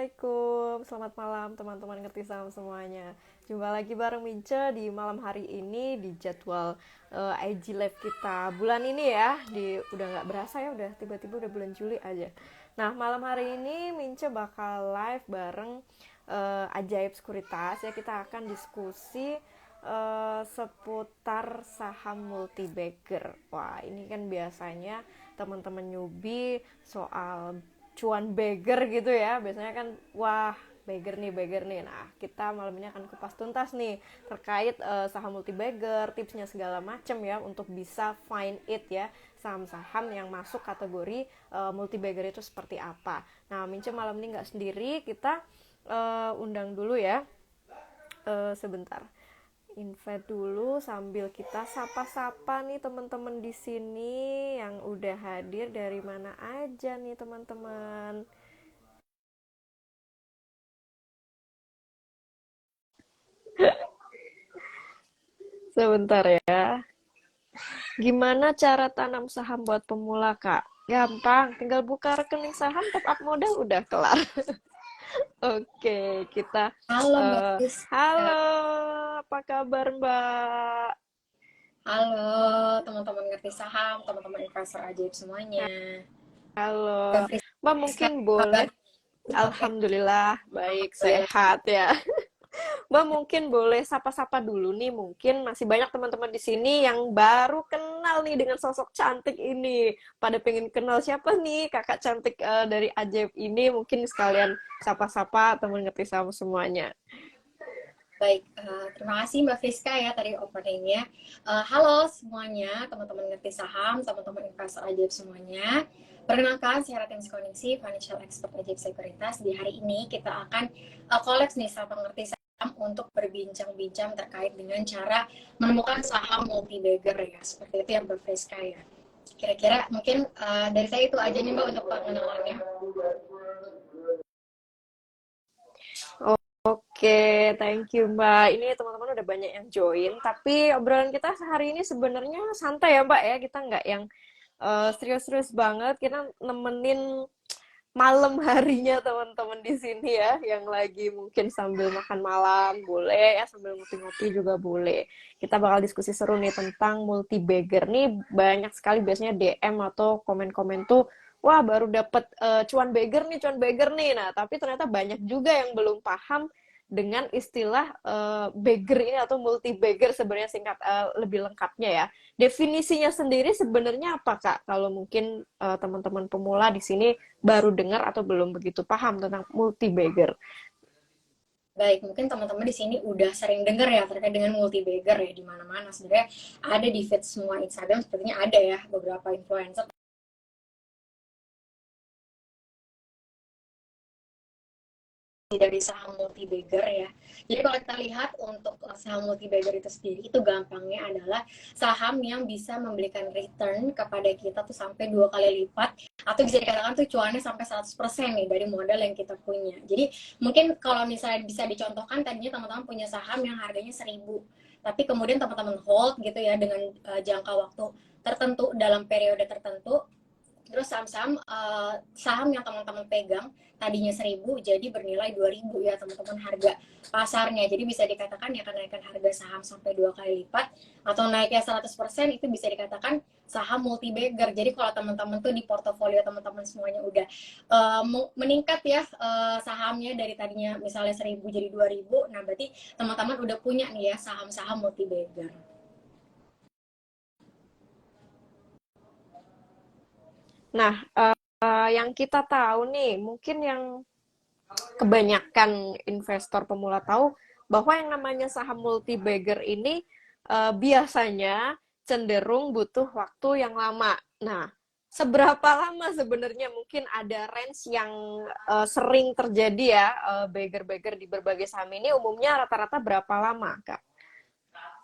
Assalamualaikum, selamat malam teman-teman ngerti saham semuanya. Jumpa lagi bareng Mince di malam hari ini di jadwal IG Live kita bulan ini ya. Udah nggak berasa ya, udah tiba-tiba udah bulan Juli aja. Nah, malam hari ini Mince bakal live bareng Ajaib Sekuritas ya. Kita akan diskusi seputar saham multibagger. Wah, ini kan biasanya teman-teman newbie soal cuan beggar gitu ya, biasanya kan wah beggar nih. Nah, kita malam ini akan kupas tuntas nih terkait saham multi beggar, tipsnya segala macam ya untuk bisa find it ya, saham-saham yang masuk kategori multi beggar itu seperti apa. Nah, Mince malam ini nggak sendiri, kita undang dulu ya, sebentar invite dulu sambil kita sapa-sapa nih teman-teman di sini yang udah hadir dari mana aja nih teman-teman. Sebentar ya. Gimana cara tanam saham buat pemula, Kak? Gampang, tinggal buka rekening saham, top up modal udah kelar. Oke, kita Halo Mbak Rizka. halo, apa kabar Mbak? Halo teman-teman ngerti saham, teman-teman investor ajaib semuanya. Halo. Mbak Mbak Rizka, mungkin kabar boleh. oke, Alhamdulillah baik baik. sehat ya. Mbak mungkin boleh sapa-sapa dulu nih, mungkin masih banyak teman-teman di sini yang baru kenal nih dengan sosok cantik ini. Pada pengen kenal siapa nih kakak cantik dari Ajaib ini, mungkin sekalian sapa-sapa teman ngerti sama semuanya. Baik, terima kasih Mbak Friska ya tadi openingnya. Halo semuanya, teman-teman ngerti saham, teman-teman investor ajaib semuanya. Perkenalkan, saya Ratih Koningsi, Financial Expert Ajaib Sekuritas. Di hari ini kita akan kolaps nih sama pengerti saham untuk berbincang-bincang terkait dengan cara menemukan saham multi bagger ya. Seperti itu ya Mbak Friska ya. Kira-kira mungkin dari saya itu aja nih Mbak untuk pengenalannya. Oke, thank you Mbak. Ini teman-teman udah banyak yang join, tapi obrolan kita sehari ini sebenarnya santai ya Mbak ya. Kita nggak yang serius-serius banget. Kita nemenin malam harinya teman-teman di sini ya, yang lagi mungkin sambil makan malam boleh ya, sambil ngopi-ngopi juga boleh. Kita bakal diskusi seru nih tentang multi bagger nih. Banyak sekali biasanya DM atau komen-komen tuh, wah baru dapet cuan bagger nih. Nah, tapi ternyata banyak juga yang belum paham dengan istilah bagger ini atau multi bagger, sebenarnya singkat lebih lengkapnya ya. Definisinya sendiri sebenarnya apa Kak? Kalau mungkin teman-teman pemula di sini baru dengar atau belum begitu paham tentang multi bagger. Baik, mungkin teman-teman di sini udah sering dengar ya terkait dengan multi bagger ya di mana-mana. Sebenarnya ada di feed semua Instagram, sepertinya ada ya beberapa influencer dari saham multi bagger ya. Jadi kalau kita lihat untuk saham multi bagger itu sendiri, itu gampangnya adalah saham yang bisa memberikan return kepada kita tuh sampai 2 kali lipat, atau bisa dikatakan tuh cuannya sampai 100% nih dari modal yang kita punya. Jadi mungkin kalau misalnya bisa dicontohkan, tadinya teman-teman punya saham yang harganya 1.000, tapi kemudian teman-teman hold gitu ya dengan jangka waktu tertentu dalam periode tertentu. Terus saham yang teman-teman pegang tadinya 1.000 jadi bernilai 2.000 ya teman-teman harga pasarnya. Jadi bisa dikatakan ya kenaikan harga saham sampai 2 kali lipat, atau naiknya 100% itu bisa dikatakan saham multi bagger. Jadi kalau teman-teman tuh di portofolio teman-teman semuanya udah meningkat ya sahamnya dari tadinya misalnya 1.000 jadi 2.000, nah berarti teman-teman udah punya nih ya saham-saham multi bagger. Nah, yang kita tahu nih, mungkin yang kebanyakan investor pemula tahu bahwa yang namanya saham multi bagger ini biasanya cenderung butuh waktu yang lama. Nah, seberapa lama sebenarnya mungkin ada range yang sering terjadi ya bagger-bagger di berbagai saham ini, umumnya rata-rata berapa lama, Kak?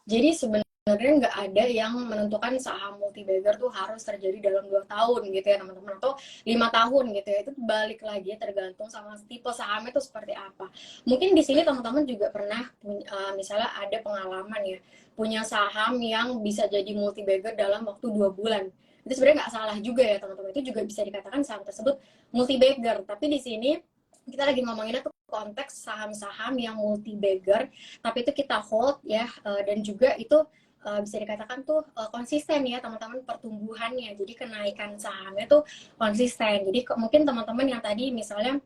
Jadi sebenarnya nggak ada yang menentukan saham multi bagger tuh harus terjadi dalam 2 tahun gitu ya teman-teman, atau 5 tahun gitu ya. Itu balik lagi tergantung sama tipe sahamnya itu seperti apa. Mungkin di sini teman-teman juga pernah misalnya ada pengalaman ya punya saham yang bisa jadi multi bagger dalam waktu 2 bulan. Itu sebenarnya nggak salah juga ya teman-teman. Itu juga bisa dikatakan saham tersebut multi bagger. Tapi di sini kita lagi ngomonginnya tuh konteks saham-saham yang multi bagger, tapi itu kita hold ya, dan juga itu bisa dikatakan tuh konsisten ya teman-teman pertumbuhannya. Jadi kenaikan sahamnya tuh konsisten. Jadi mungkin teman-teman yang tadi misalnya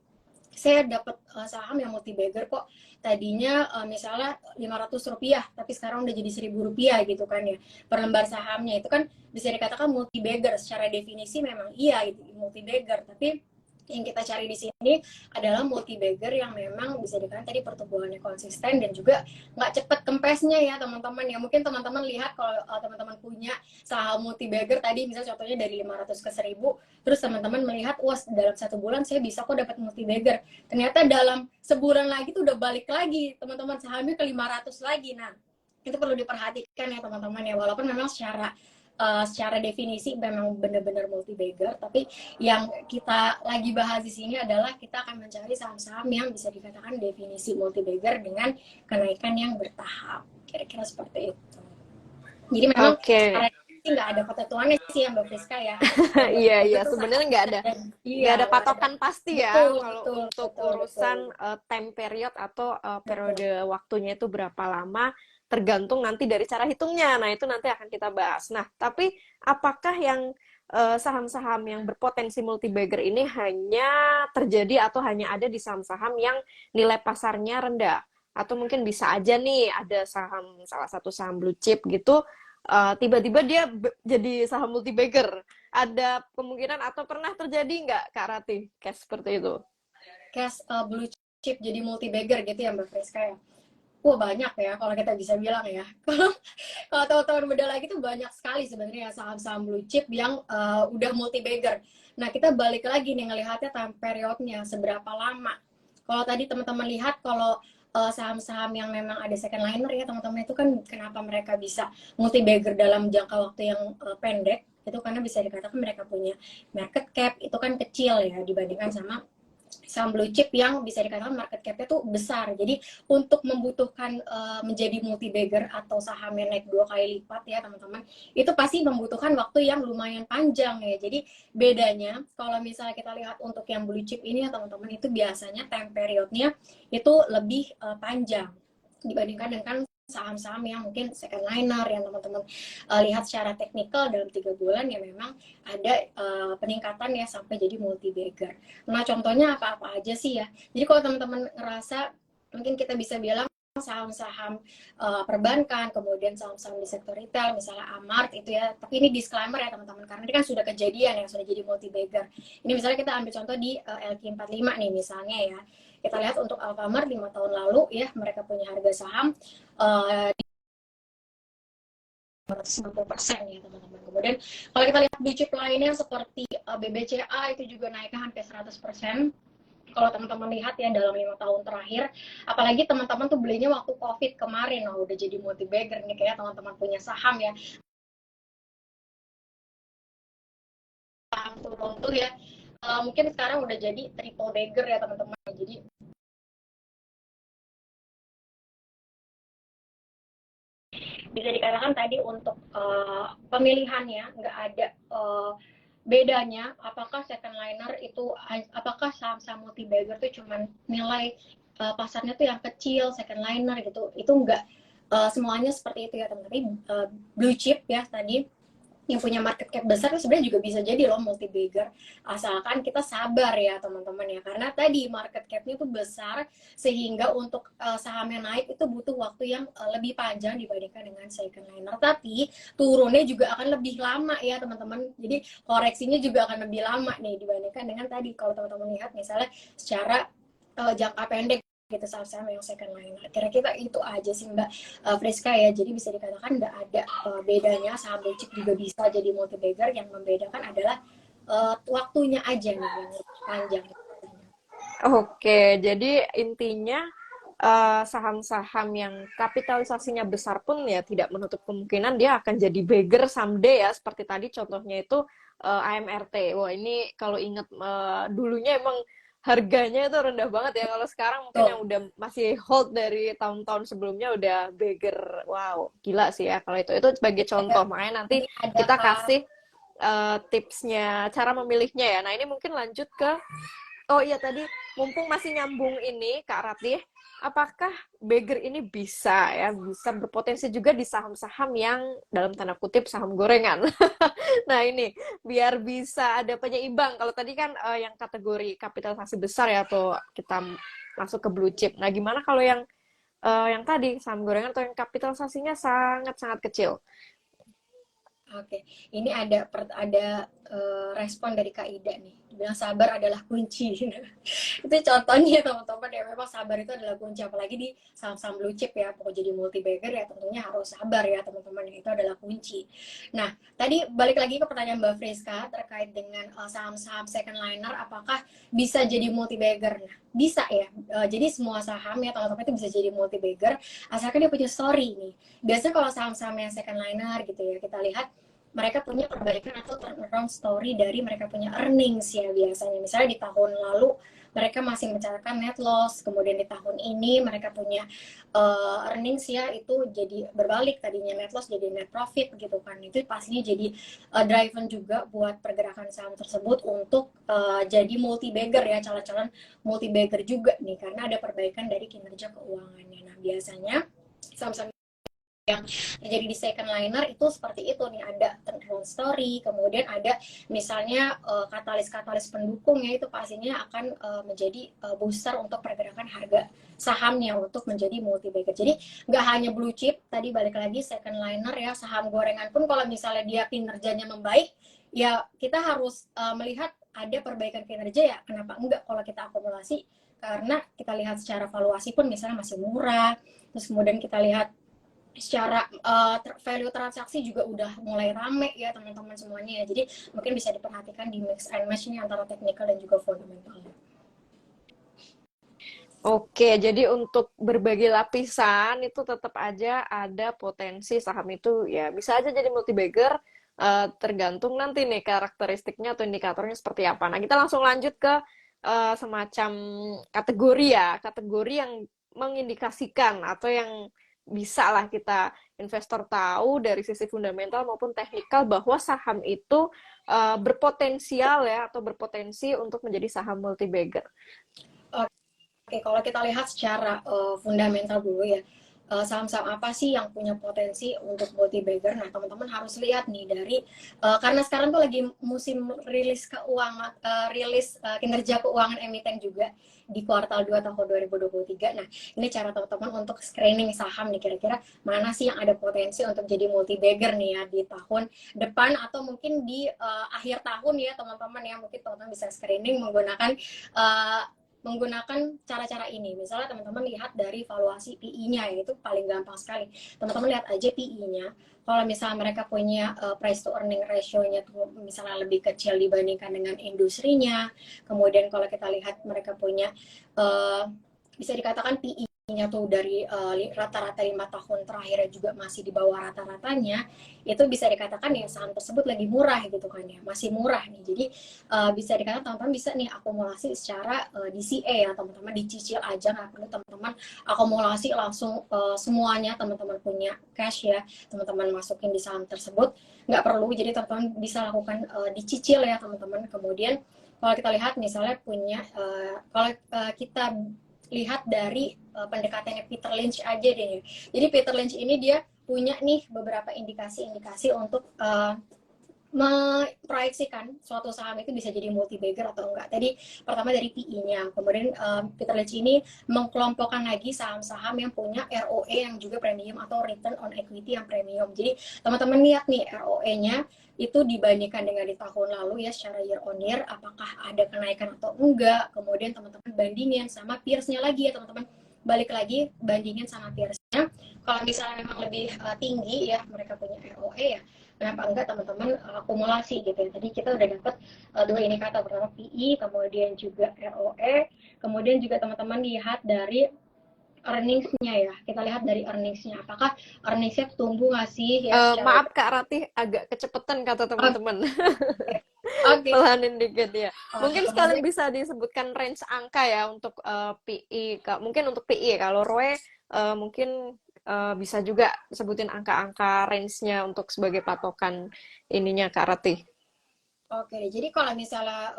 saya dapat saham yang multi bagger kok, tadinya misalnya Rp500 tapi sekarang udah jadi Rp1.000 gitu kan ya per lembar sahamnya, itu kan bisa dikatakan multi bagger. Secara definisi memang iya gitu, multi bagger, tapi yang kita cari di sini adalah multi bagger yang memang bisa dikatakan tadi pertumbuhannya konsisten dan juga nggak cepet kempesnya ya teman-teman ya. Mungkin teman-teman lihat kalau teman-teman punya saham multi bagger tadi, misalnya contohnya dari 500 ke 1000, terus teman-teman melihat, wah dalam 1 bulan saya bisa kok dapat multi bagger, ternyata dalam sebulan lagi tuh udah balik lagi teman-teman sahamnya ke 500 lagi. Nah, itu perlu diperhatikan ya teman-teman ya, walaupun memang secara definisi memang benar-benar multi bagger, tapi yang kita lagi bahas di sini adalah kita akan mencari saham-saham yang bisa dikatakan definisi multi bagger dengan kenaikan yang bertahap, kira-kira seperti itu. Jadi memang Oke. secara nggak ada ketentuannya sih ya Mbak Friska ya. Iya, Multi iya, bagger tuh sebenarnya nggak ada nggak iya ada nggak ada, patokan pasti ya betul kalau betul untuk betul betul urusan time period atau betul. periode waktunya itu berapa lama, tergantung nanti dari cara hitungnya. Nah, itu nanti akan kita bahas. Nah, tapi apakah yang saham-saham yang berpotensi multi bagger ini hanya terjadi atau hanya ada di saham-saham yang nilai pasarnya rendah? Atau mungkin bisa aja nih ada salah satu saham blue chip gitu, tiba-tiba dia jadi saham multi bagger. Ada kemungkinan atau pernah terjadi nggak, Kak Rati, kayak seperti itu? Cash blue chip jadi multi bagger gitu ya Mbak Friska ya. Wah banyak ya kalau kita bisa bilang ya. Kalau tahun-tahun muda lagi tuh banyak sekali sebenarnya saham-saham blue chip yang udah multi bagger. Nah kita balik lagi nih ngelihatnya time periodnya seberapa lama. Kalau tadi teman-teman lihat kalau saham-saham yang memang ada second liner ya teman-teman, itu kan kenapa mereka bisa multi bagger dalam jangka waktu yang pendek, itu karena bisa dikatakan mereka punya market cap itu kan kecil ya dibandingkan sama saham blue chip yang bisa dikatakan market cap-nya tuh besar. Jadi untuk membutuhkan menjadi multi bagger atau sahamnya naik 2 kali lipat ya teman-teman, itu pasti membutuhkan waktu yang lumayan panjang ya. Jadi bedanya kalau misalnya kita lihat untuk yang blue chip ini ya teman-teman, itu biasanya time periodnya itu lebih panjang dibandingkan dengan saham-saham yang mungkin second liner yang teman-teman lihat secara teknikal dalam 3 bulan ya memang ada peningkatan ya sampai jadi multi bagger. Nah contohnya apa-apa aja sih ya. Jadi kalau teman-teman ngerasa mungkin kita bisa bilang saham-saham perbankan, kemudian saham-saham di sektor retail, misalnya Amart itu ya. Tapi ini disclaimer ya teman-teman, karena ini kan sudah kejadian yang sudah jadi multi bagger. Ini misalnya kita ambil contoh di LQ45 nih misalnya ya. Kita lihat untuk Alfamart 5 tahun lalu ya, mereka punya harga saham di 190% ya teman-teman. Kemudian kalau kita lihat blue chip lainnya seperti BBCA itu juga naiknya hampir 100%. Kalau teman-teman lihat ya dalam 5 tahun terakhir, apalagi teman-teman tuh belinya waktu COVID kemarin, nah udah jadi multi bagger nih kayak teman-teman punya saham ya, saham turun tuh ya, mungkin sekarang udah jadi triple bagger ya teman-teman. Jadi bisa dikatakan tadi untuk pemilihannya nggak ada bedanya apakah second liner itu, apakah saham-saham multi bagger itu cuman nilai pasarnya tuh yang kecil second liner gitu, itu enggak semuanya seperti itu ya teman-teman. Blue chip ya tadi yang punya market cap besar itu sebenarnya juga bisa jadi loh multi bagger, asalkan kita sabar ya teman-teman ya, karena tadi market capnya tuh besar sehingga untuk sahamnya naik itu butuh waktu yang lebih panjang dibandingkan dengan second liner, tapi turunnya juga akan lebih lama ya teman-teman. Jadi koreksinya juga akan lebih lama nih dibandingkan dengan tadi kalau teman-teman lihat misalnya secara jangka pendek gitu saham-saham yang second liner. Kira-kira itu aja sih Mbak Friska ya. Jadi bisa dikatakan nggak ada bedanya, saham blue chip juga bisa jadi multi bagger. Yang membedakan adalah waktunya aja nih yang lebih panjang. Oke, jadi intinya saham-saham yang kapitalisasinya besar pun ya tidak menutup kemungkinan dia akan jadi beggar someday ya. Seperti tadi contohnya itu AMRT. Wah, ini kalau ingat dulunya emang harganya itu rendah banget ya. Kalau sekarang mungkin Tuh. yang udah masih hold dari tahun-tahun sebelumnya udah beggar. Wow, gila sih ya kalau itu. Itu sebagai Ada, contoh. Makanya nanti ini ada kita Kak. kasih tipsnya, cara memilihnya ya. Nah, ini mungkin lanjut ke, oh iya tadi mumpung masih nyambung ini Kak Ratih, apakah Beggar ini bisa ya, bisa berpotensi juga di saham-saham yang dalam tanda kutip saham gorengan? Nah ini biar bisa ada penyeimbang. Kalau tadi kan yang kategori kapitalisasi besar ya, atau kita masuk ke blue chip. Nah gimana kalau yang tadi saham gorengan atau yang kapitalisasinya sangat-sangat kecil? Oke, ini ada respon dari Kak Ida nih. Dibilang sabar adalah kunci. Itu contohnya teman-teman ya, memang sabar itu adalah kunci, apalagi di saham-saham blue chip ya. Mau jadi multi bagger ya tentunya harus sabar ya teman-teman, itu adalah kunci. Nah, tadi balik lagi ke pertanyaan Mbak Friska terkait dengan saham-saham second liner, apakah bisa jadi multi bagger? Nah, bisa ya. Jadi semua saham ya teman-teman itu bisa jadi multi bagger asalkan dia punya story nih. Biasanya kalau saham-saham yang second liner gitu ya, kita lihat mereka punya perbaikan atau turnaround story dari mereka punya earnings ya biasanya. Misalnya di tahun lalu mereka masih mencatatkan net loss, kemudian di tahun ini mereka punya earnings ya itu jadi berbalik, tadinya net loss jadi net profit gitu kan. Itu pastinya jadi driven juga buat pergerakan saham tersebut untuk jadi multi bagger ya, calon-calon multi bagger juga nih karena ada perbaikan dari kinerja keuangannya. Nah, biasanya saham-saham yang terjadi di second liner itu seperti itu nih, ada turnaround story, kemudian ada misalnya katalis-katalis pendukung ya, itu pastinya akan menjadi booster untuk pergerakan harga sahamnya untuk menjadi multi bagger. Jadi nggak hanya blue chip, tadi balik lagi second liner ya, saham gorengan pun kalau misalnya dia kinerjanya membaik, ya kita harus melihat ada perbaikan kinerja ya, kenapa enggak kalau kita akumulasi, karena kita lihat secara valuasi pun misalnya masih murah, terus kemudian kita lihat secara value transaksi juga udah mulai rame ya teman-teman semuanya ya. Jadi mungkin bisa diperhatikan di mix and match ini antara technical dan juga fundamental. Oke, jadi untuk berbagai lapisan itu tetap aja ada potensi saham itu ya bisa aja jadi multi bagger, tergantung nanti nih karakteristiknya atau indikatornya seperti apa. Nah, kita langsung lanjut ke semacam kategori ya, kategori yang mengindikasikan atau yang bisa lah kita investor tahu dari sisi fundamental maupun teknikal bahwa saham itu berpotensial ya atau berpotensi untuk menjadi saham multi bagger. Oke, kalau kita lihat secara fundamental dulu ya, saham-saham apa sih yang punya potensi untuk multi bagger? Nah, teman-teman harus lihat nih dari karena sekarang tuh lagi musim rilis keuangan, rilis kinerja keuangan emiten juga di kuartal 2 tahun 2023. Nah, ini cara teman-teman untuk screening saham nih, kira-kira mana sih yang ada potensi untuk jadi multi bagger nih ya di tahun depan atau mungkin di akhir tahun ya teman-teman ya. Mungkin teman-teman bisa screening menggunakan cara-cara ini. Misalnya teman-teman lihat dari valuasi PI-nya, ya, itu paling gampang sekali. Teman-teman lihat aja PI-nya. Kalau misalnya mereka punya price to earning ratio-nya tuh misalnya lebih kecil dibandingkan dengan industrinya. Kemudian kalau kita lihat mereka punya bisa dikatakan PI-nya tuh dari rata-rata 5 tahun terakhir juga masih di bawah rata-ratanya, itu bisa dikatakan ya saham tersebut lagi murah gitu kan ya, masih murah nih. Jadi bisa dikatakan teman-teman bisa nih akumulasi secara DCA ya, teman-teman dicicil aja, nggak perlu teman-teman akumulasi langsung semuanya teman-teman punya cash ya, teman-teman masukin di saham tersebut, nggak perlu. Jadi teman-teman bisa lakukan dicicil ya teman-teman. Kemudian kalau kita lihat misalnya punya kalau kita lihat dari pendekatannya Peter Lynch aja deh. Jadi Peter Lynch ini dia punya nih beberapa indikasi-indikasi untuk memproyeksikan suatu saham itu bisa jadi multi bagger atau enggak. Tadi pertama dari PI-nya, kemudian Peter Lynch ini mengkelompokkan lagi saham-saham yang punya ROE yang juga premium atau return on equity yang premium. Jadi teman-teman lihat nih ROE-nya itu dibandingkan dengan di tahun lalu ya secara year on year, apakah ada kenaikan atau enggak. Kemudian teman-teman bandingin sama peers-nya lagi ya teman-teman. Balik lagi bandingin sama peers-nya. Kalau misalnya memang lebih tinggi ya mereka punya ROE ya, kenapa enggak teman-teman akumulasi gitu ya. Tadi kita udah dapat dua indikator, pertama PI, kemudian juga ROE, kemudian juga teman-teman lihat dari earnings-nya ya. Kita lihat dari earnings-nya, apakah earnings-nya tumbuh nggak sih ya secara Maaf Kak Ratih, agak kecepetan kata oke teman-teman. okay. Pelanin dikit ya. Mungkin sekalian Teman-teman bisa disebutkan range angka ya untuk PI. Mungkin untuk PI, kalau ROE mungkin bisa juga sebutin angka-angka range-nya untuk sebagai patokan ininya Kak Ratih. oke, jadi kalau misalnya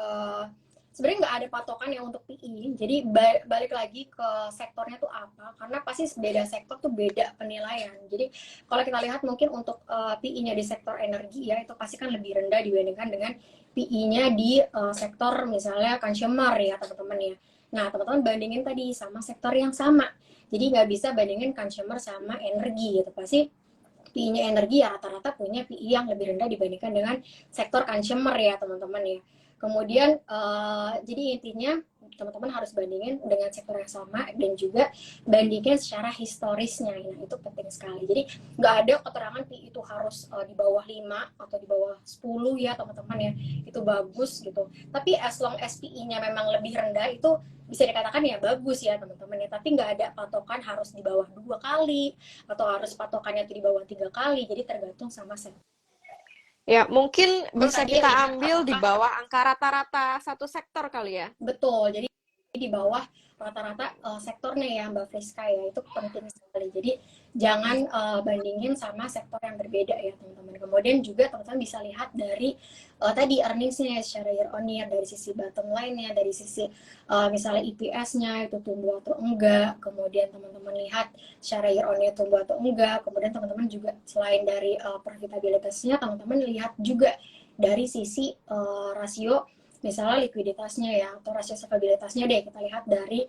sebenarnya nggak ada patokan yang untuk PI. Jadi balik lagi ke sektornya tuh apa, karena pasti beda sektor tuh beda penilaian. Jadi kalau kita lihat mungkin untuk PI-nya di sektor energi ya, itu pasti kan lebih rendah dibandingkan dengan PI-nya di sektor misalnya consumer ya teman-teman ya. Nah teman-teman bandingin tadi sama sektor yang sama. Jadi nggak bisa bandingin consumer sama energi gitu. Pasti PI-nya energi ya rata-rata punya PI yang lebih rendah dibandingkan dengan sektor consumer ya teman-teman ya. Kemudian jadi intinya teman-teman harus bandingin dengan sektor yang sama dan juga bandingin secara historisnya. Nah, itu penting sekali. Jadi nggak ada keterangan PI itu harus di bawah 5 atau di bawah 10 ya teman-teman ya. Itu bagus gitu. Tapi as long as PI-nya memang lebih rendah itu bisa dikatakan ya bagus ya teman-teman ya. Tapi nggak ada patokan harus di bawah 2 kali atau harus patokannya itu di bawah 3 kali. Jadi tergantung sama sektor. Ya, mungkin bisa Tadi kita lihat ambil di apakah bawah angka rata-rata satu sektor kali ya. betul. Jadi di bawah rata-rata sektornya ya Mbak Friska ya, itu penting sekali. Jadi jangan bandingin sama sektor yang berbeda ya teman-teman. Kemudian juga teman-teman bisa lihat dari tadi earningsnya secara year on year, dari sisi bottom line-nya, dari sisi misalnya EPS-nya itu tumbuh atau enggak. Kemudian teman-teman lihat secara year on year tumbuh atau enggak. Kemudian teman-teman juga selain dari profitabilitasnya, teman-teman lihat juga dari sisi rasio misalnya likuiditasnya ya atau rasio solvabilitasnya deh, kita lihat dari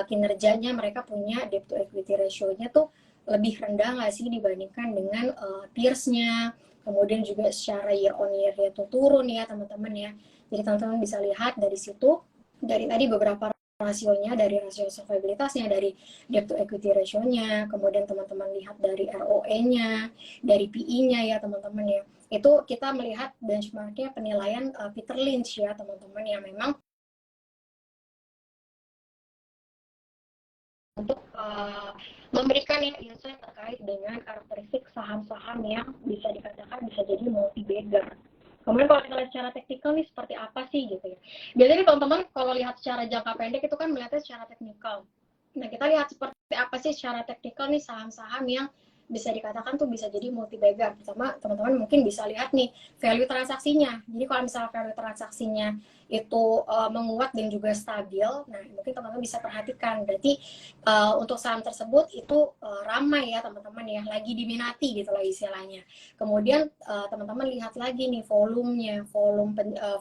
kinerjanya, mereka punya debt to equity ratio-nya tuh lebih rendah nggak sih dibandingkan dengan peers-nya. Kemudian juga secara year on year itu turun ya teman-teman ya. Jadi teman-teman bisa lihat dari situ, dari tadi beberapa rasionya, dari rasio solvabilitasnya, dari debt to equity ratio-nya, kemudian teman-teman lihat dari ROE-nya, dari PI-nya ya teman-teman ya. Itu kita melihat benchmarknya penilaian Peter Lynch ya teman-teman, yang memang untuk memberikan ya insight terkait dengan karakteristik saham-saham yang bisa dikatakan bisa jadi multi bagger. Kemudian kalau kita lihat secara teknikal nih seperti apa sih gitu ya. Biasanya teman-teman kalau lihat secara jangka pendek itu kan melihatnya secara teknikal. Nah kita lihat seperti apa sih secara teknikal nih saham-saham yang bisa dikatakan tuh bisa jadi multi bagger. Pertama teman-teman mungkin bisa lihat nih value transaksinya. Jadi kalau misalnya value transaksinya itu menguat dan juga stabil, nah mungkin teman-teman bisa perhatikan berarti untuk saham tersebut itu ramai ya teman-teman ya, lagi diminati gitu lah istilahnya. Kemudian teman-teman lihat lagi nih volumenya,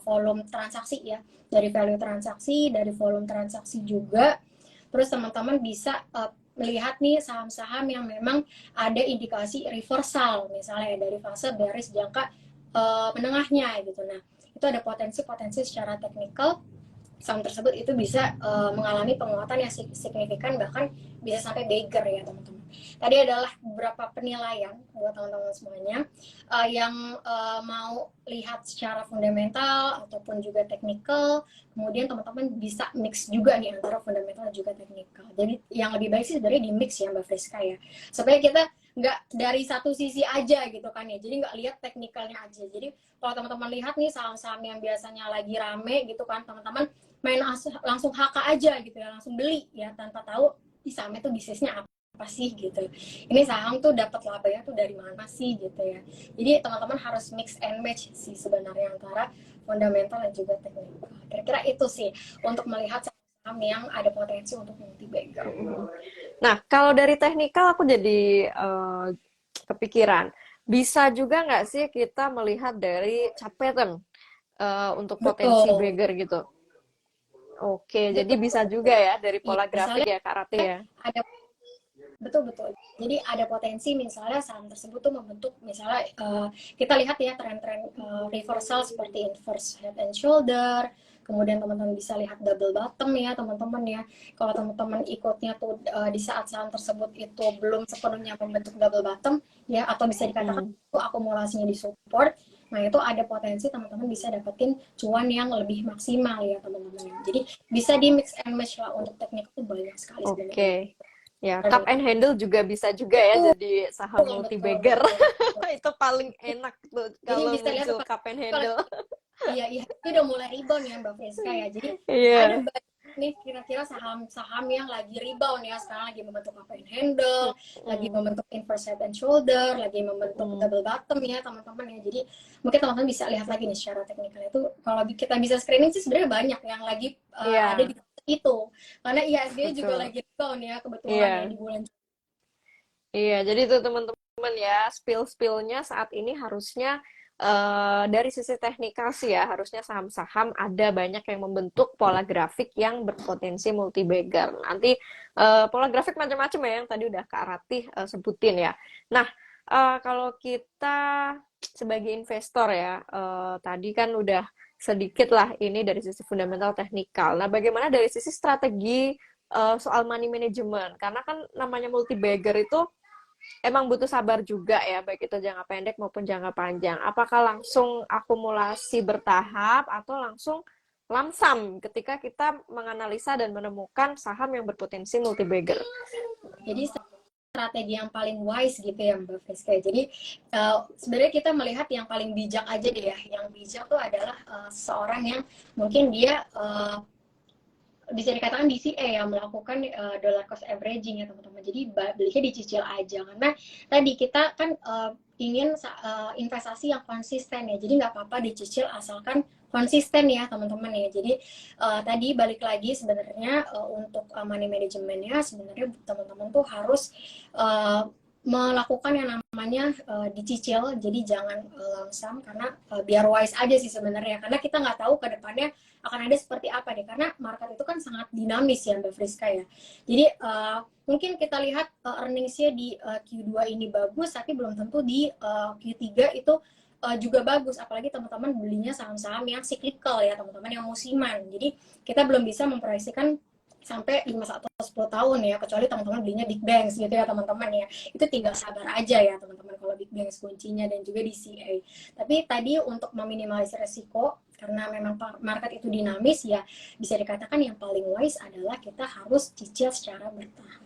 volume transaksi ya, dari value transaksi, dari volume transaksi juga. Terus teman-teman bisa melihat nih saham-saham yang memang ada indikasi reversal misalnya dari fase bearish jangka menengahnya gitu. Nah, itu ada potensi-potensi secara teknikal saham tersebut itu bisa mengalami penguatan yang signifikan, bahkan bisa sampai bagger ya teman-teman. Tadi adalah beberapa penilaian buat teman-teman semuanya yang mau lihat secara fundamental ataupun juga teknikal. Kemudian teman-teman bisa mix juga nih antara fundamental dan juga teknikal. Jadi yang lebih baik sih sebenarnya di mix ya Mbak Friska ya, supaya kita nggak dari satu sisi aja gitu kan ya, jadi nggak lihat teknikalnya aja. Jadi kalau teman-teman lihat nih saham-saham yang biasanya lagi rame gitu kan, teman-teman main langsung HK aja gitu ya, langsung beli ya tanpa tahu di saham itu bisnisnya apa sih gitu. Ini saham tuh dapat labanya tuh dari mana sih gitu ya. Jadi teman-teman harus mix and match sih sebenarnya antara fundamental dan juga teknikal. Kira-kira itu sih untuk melihat saham yang ada potensi untuk multi bagger. Nah, kalau dari teknikal aku jadi kepikiran, bisa juga nggak sih kita melihat dari chart pattern untuk potensi Betul, bagger gitu? Oke, jadi betul, bisa juga betul. ya dari Iya, pola grafik misalnya ya, Kak Rati ya. ada betul betul. Jadi ada potensi misalnya saham tersebut tuh membentuk misalnya kita lihat ya tren-tren reversal seperti inverse head and shoulder. Kemudian teman-teman bisa lihat double bottom ya teman-teman ya. Kalau teman-teman ikutnya tuh di saat saham tersebut itu belum sepenuhnya membentuk double bottom ya, atau bisa dikatakan itu akumulasinya di support. Nah itu ada potensi teman-teman bisa dapetin cuan yang lebih maksimal ya teman-teman. Jadi bisa di mix and match lah, untuk teknik itu banyak sekali sebenarnya. Oke. Ya, cup and handle juga bisa juga ya Betul, jadi saham multi betul, bagger. betul, betul. Itu paling enak tuh Jadi kalau bisa lihat muncul tuh cup and kalau handle. iya iya itu udah mulai rebound ya Mbak Friska ya. Jadi ada Iya. nih kira-kira saham-saham yang lagi rebound ya, sekarang lagi membentuk up and handle, lagi membentuk inverse head and shoulder, lagi membentuk double bottom ya teman-teman ya. Jadi mungkin teman-teman bisa lihat lagi nih secara teknikal itu, kalau kita bisa screening sih sebenarnya banyak yang lagi ada di itu, karena IHSG juga lagi rebound ya kebetulan ya di bulan. Iya, jadi itu teman-teman ya, spill-spillnya saat ini harusnya dari sisi teknikal sih ya, harusnya saham-saham ada banyak yang membentuk pola grafik yang berpotensi multi bagger. Nanti pola grafik macam-macam ya, yang tadi udah Kak Ratih sebutin ya. Nah, kalau kita sebagai investor ya, tadi kan udah sedikit lah ini dari sisi fundamental teknikal. Nah, bagaimana dari sisi strategi soal money management? Karena kan namanya multi bagger itu emang butuh sabar juga ya, baik itu jangka pendek maupun jangka panjang. Apakah langsung akumulasi bertahap atau langsung lamsam ketika kita menganalisa dan menemukan saham yang berpotensi multi bagger? Jadi strategi yang paling wise gitu ya Mbak Friska. Jadi sebenarnya kita melihat yang paling bijak aja deh ya. Yang bijak tuh adalah seorang yang mungkin dia bisa dikatakan DCA yang melakukan dollar cost averaging ya teman-teman. Jadi belinya dicicil aja, karena tadi kita kan ingin investasi yang konsisten ya. Jadi nggak apa-apa dicicil asalkan konsisten ya teman-teman ya. Jadi tadi balik lagi sebenarnya untuk money managementnya sebenarnya teman-teman tuh harus melakukan yang namanya dicicil, jadi jangan langsam, karena biar wise aja sih sebenarnya, karena kita nggak tahu ke depannya akan ada seperti apa deh, karena market itu kan sangat dinamis ya Mbak Friska ya. Jadi mungkin kita lihat earningsnya di Q2 ini bagus, tapi belum tentu di Q3 itu juga bagus, apalagi teman-teman belinya saham-saham yang cyclical ya teman-teman, yang musiman. Jadi kita belum bisa memproyeksikan sampai 5 atau 10 tahun ya, kecuali teman-teman belinya big banks gitu ya teman-teman ya. Itu tinggal sabar aja ya teman-teman kalau big banks kuncinya, dan juga DCA. Tapi tadi untuk meminimalisir resiko, karena memang market itu dinamis ya, bisa dikatakan yang paling wise adalah kita harus cicil secara bertahap.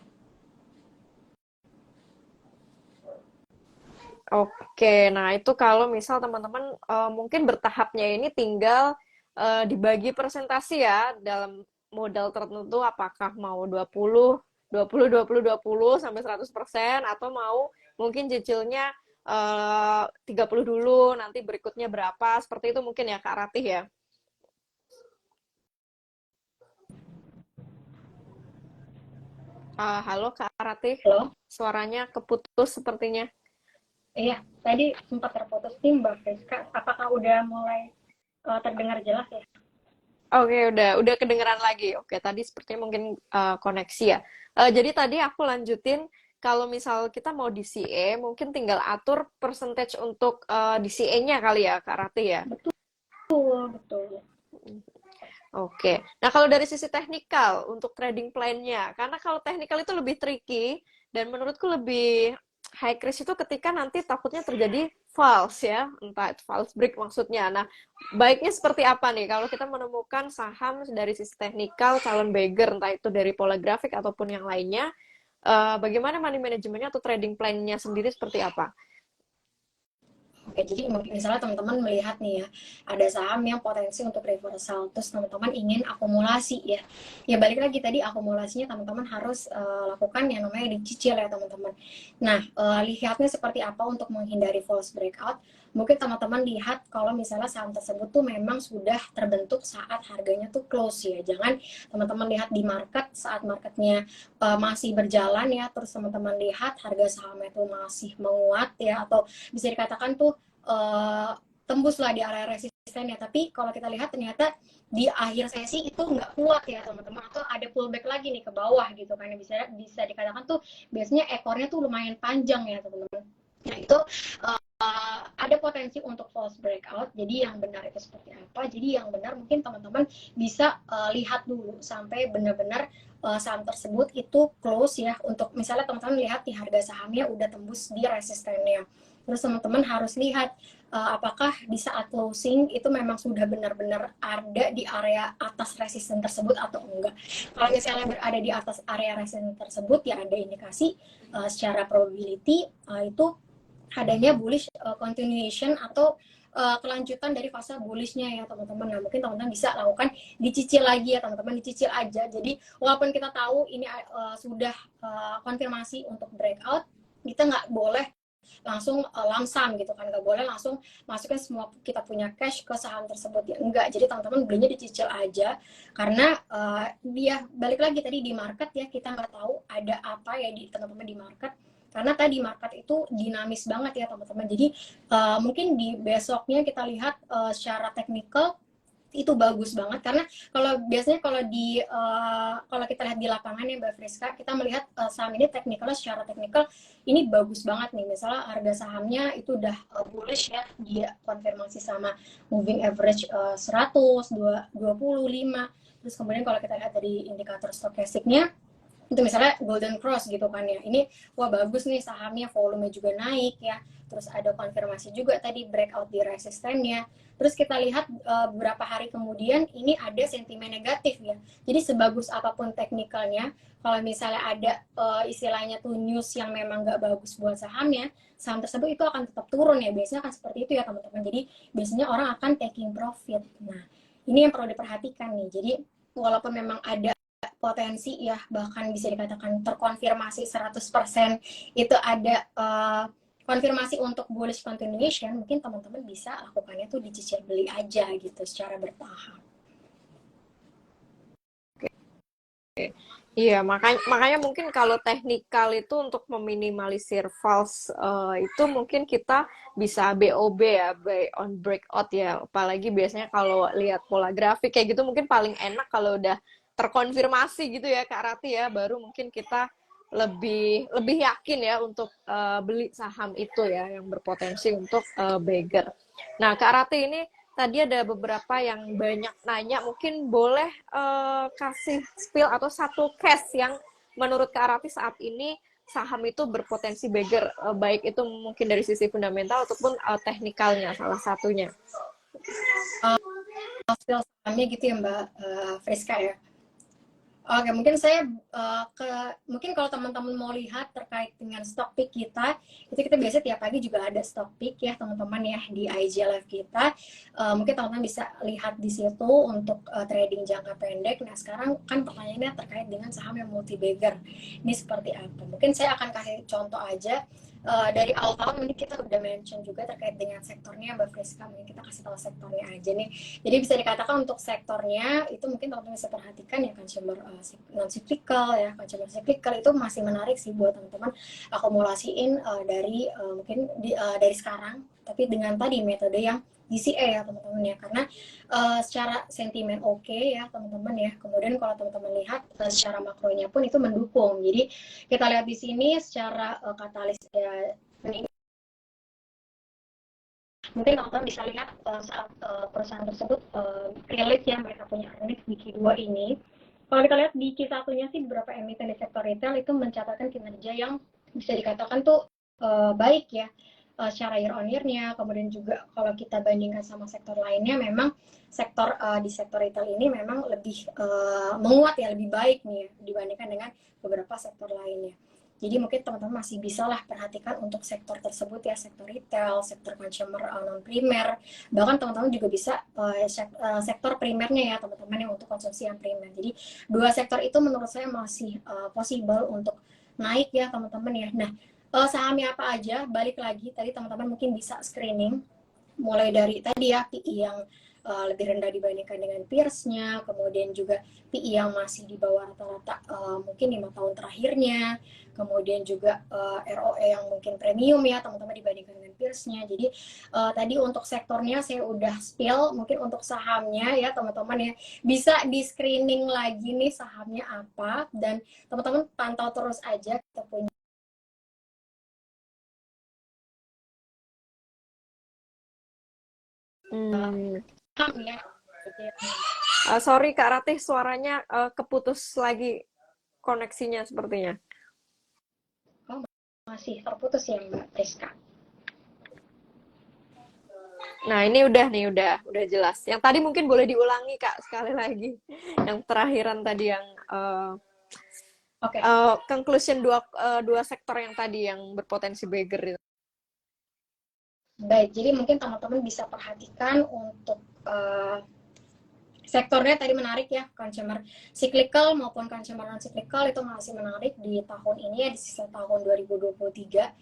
Oke, nah itu kalau misal teman-teman mungkin bertahapnya ini tinggal dibagi presentasi ya dalam modal tertentu, apakah mau 20, 20, 20, 20 sampai 100% atau mau mungkin cicilnya 30 dulu, nanti berikutnya berapa, seperti itu mungkin ya Kak Ratih ya. Halo Kak Ratih, Halo? suaranya keputus sepertinya. Iya, tadi sempat terputus nih Mbak Friska. Apakah udah mulai terdengar jelas ya? Oke, udah kedengeran lagi. Oke, tadi sepertinya mungkin koneksi ya. Jadi tadi aku lanjutin, kalau misal kita mau DCA, mungkin tinggal atur percentage untuk DCA-nya kali ya, Kak Rati ya. Betul, betul. Oke. Nah, kalau dari sisi teknikal untuk trading plan-nya, karena kalau teknikal itu lebih tricky dan menurutku lebih high risk itu ketika nanti takutnya terjadi false ya, entah itu false break maksudnya. Nah, baiknya seperti apa nih kalau kita menemukan saham dari sisi teknikal calon beggar, entah itu dari pola grafik ataupun yang lainnya, bagaimana money manajemennya atau trading plan-nya sendiri seperti apa? Oke, jadi misalnya teman-teman melihat nih ya, ada saham yang potensi untuk reversal, terus teman-teman ingin akumulasi ya. Ya balik lagi tadi, akumulasinya teman-teman harus lakukan yang namanya dicicil ya teman-teman. Nah, lihatnya seperti apa untuk menghindari false breakout. Mungkin teman-teman lihat kalau misalnya saham tersebut tuh memang sudah terbentuk saat harganya tuh close ya. Jangan teman-teman lihat di market saat marketnya masih berjalan ya, terus teman-teman lihat harga sahamnya tuh masih menguat ya, atau bisa dikatakan tuh tembuslah di area resisten ya, tapi kalau kita lihat ternyata di akhir sesi itu nggak kuat ya teman-teman, atau ada pullback lagi nih ke bawah gitu kan, bisa dikatakan tuh biasanya ekornya tuh lumayan panjang ya teman-teman. Nah itu ada potensi untuk false breakout. Jadi yang benar itu seperti apa? Jadi yang benar mungkin teman-teman bisa lihat dulu sampai benar-benar saham tersebut itu close ya. Untuk misalnya teman-teman lihat di harga sahamnya udah tembus di resistennya. Terus teman-teman harus lihat apakah di saat closing itu memang sudah benar-benar ada di area atas resisten tersebut atau enggak. Kalau misalnya berada di atas area resisten tersebut, ya ada indikasi secara probability itu adanya bullish continuation atau kelanjutan dari fase bullishnya ya teman-teman. Nah mungkin teman-teman bisa lakukan dicicil lagi ya teman-teman, dicicil aja. Jadi walaupun kita tahu ini sudah konfirmasi untuk breakout, kita nggak boleh langsung lamsam gitu kan, nggak boleh langsung masukin semua kita punya cash ke saham tersebut ya, enggak. Jadi teman-teman belinya dicicil aja, karena dia balik lagi tadi di market ya, kita nggak tahu ada apa ya di teman-teman di market, karena tadi market itu dinamis banget ya teman-teman. Jadi mungkin di besoknya kita lihat secara teknikal itu bagus banget, karena kalau biasanya kalau kita lihat di lapangan ya Mbak Friska, kita melihat saham ini teknikalnya, secara teknikal ini bagus banget nih. Misalnya harga sahamnya itu udah bullish ya, dia konfirmasi sama moving average 100, 25. Terus kemudian kalau kita lihat dari indikator stokastiknya itu misalnya Golden Cross gitu kan ya, ini wah bagus nih sahamnya, volume juga naik ya, terus ada konfirmasi juga tadi breakout di resistennya. Terus kita lihat beberapa hari kemudian ini ada sentimen negatif ya. Jadi sebagus apapun teknikalnya, kalau misalnya ada istilahnya tuh news yang memang nggak bagus buat sahamnya, saham tersebut itu akan tetap turun ya, biasanya akan seperti itu ya teman-teman. Jadi biasanya orang akan taking profit. Nah ini yang perlu diperhatikan nih. Jadi walaupun memang ada potensi ya, bahkan bisa dikatakan terkonfirmasi 100% itu ada konfirmasi untuk bullish continuation, mungkin teman-teman bisa lakukannya tuh dicicil beli aja gitu secara bertahap. Iya, makanya mungkin kalau teknikal itu untuk meminimalisir false itu mungkin kita bisa BOB ya, buy on breakout ya. Apalagi biasanya kalau lihat pola grafik kayak gitu mungkin paling enak kalau udah terkonfirmasi gitu ya Kak Rati ya, baru mungkin kita lebih yakin ya untuk beli saham itu ya yang berpotensi untuk beggar. Nah, Kak Rati ini tadi ada beberapa yang banyak nanya, mungkin boleh kasih spill atau satu case yang menurut Kak Rati saat ini saham itu berpotensi beggar, baik itu mungkin dari sisi fundamental ataupun teknikalnya salah satunya. Spill sahamnya gitu ya Mbak Friska ya. Oke, mungkin saya mungkin kalau teman-teman mau lihat terkait dengan stock pick kita, itu kita biasa tiap pagi juga ada stock pick ya teman-teman ya di IG Live kita. Mungkin teman-teman bisa lihat di situ untuk trading jangka pendek. Nah sekarang kan pertanyaannya terkait dengan saham yang multi bagger. Ini seperti apa? Mungkin saya akan kasih contoh aja. Dari awal tahun ini kita udah mention juga terkait dengan sektornya Mbak Friska. Mungkin kita kasih tahu sektornya aja nih. Jadi bisa dikatakan untuk sektornya itu mungkin teman-teman bisa perhatikan ya, consumer non cyclical ya, consumer cyclical itu masih menarik sih buat teman-teman akumulasiin mungkin dari sekarang, tapi dengan tadi metode yang DCA ya teman-teman ya, karena secara sentimen oke ya teman-teman ya. Kemudian kalau teman-teman lihat secara makronya pun itu mendukung. Jadi kita lihat di sini secara katalis ya, mungkin teman-teman bisa lihat saat perusahaan tersebut rilis ya, mereka punya earnings di Q2 ini. Kalau kita lihat di Q1-nya sih beberapa emiten di sektor retail itu mencatatkan kinerja yang bisa dikatakan tuh baik ya, secara year on year-nya. Kemudian juga kalau kita bandingkan sama sektor lainnya, memang sektor di sektor retail ini memang lebih menguat ya, lebih baik nih ya, dibandingkan dengan beberapa sektor lainnya. Jadi mungkin teman-teman masih bisa lah perhatikan untuk sektor tersebut ya, sektor retail, sektor consumer non primer, bahkan teman-teman juga bisa sektor primernya ya teman-teman yang untuk konsumsi yang primer. Jadi dua sektor itu menurut saya masih possible untuk naik ya teman-teman ya. Nah sahamnya apa aja? Balik lagi tadi teman-teman mungkin bisa screening mulai dari tadi ya PI yang lebih rendah dibandingkan dengan peers-nya, kemudian juga PI yang masih di bawah rata-rata mungkin 5 tahun terakhirnya, kemudian juga ROE yang mungkin premium ya teman-teman dibandingkan dengan peers-nya. Jadi tadi untuk sektornya saya udah spill, mungkin untuk sahamnya ya teman-teman ya bisa di screening lagi nih sahamnya apa, dan teman-teman pantau terus aja kita punya saham ya. Sorry Kak Ratih, suaranya keputus lagi koneksinya sepertinya. Oh, masih terputus ya Mbak Teska. Nah, ini udah nih, udah jelas. Yang tadi mungkin boleh diulangi Kak sekali lagi. Yang terakhiran tadi yang Oke. conclusion dua sektor yang tadi yang berpotensi beggar itu. Baik, jadi mungkin teman-teman bisa perhatikan untuk sektornya tadi menarik ya, consumer cyclical maupun consumer non cyclical itu masih menarik di tahun ini ya, di sisa tahun 2023.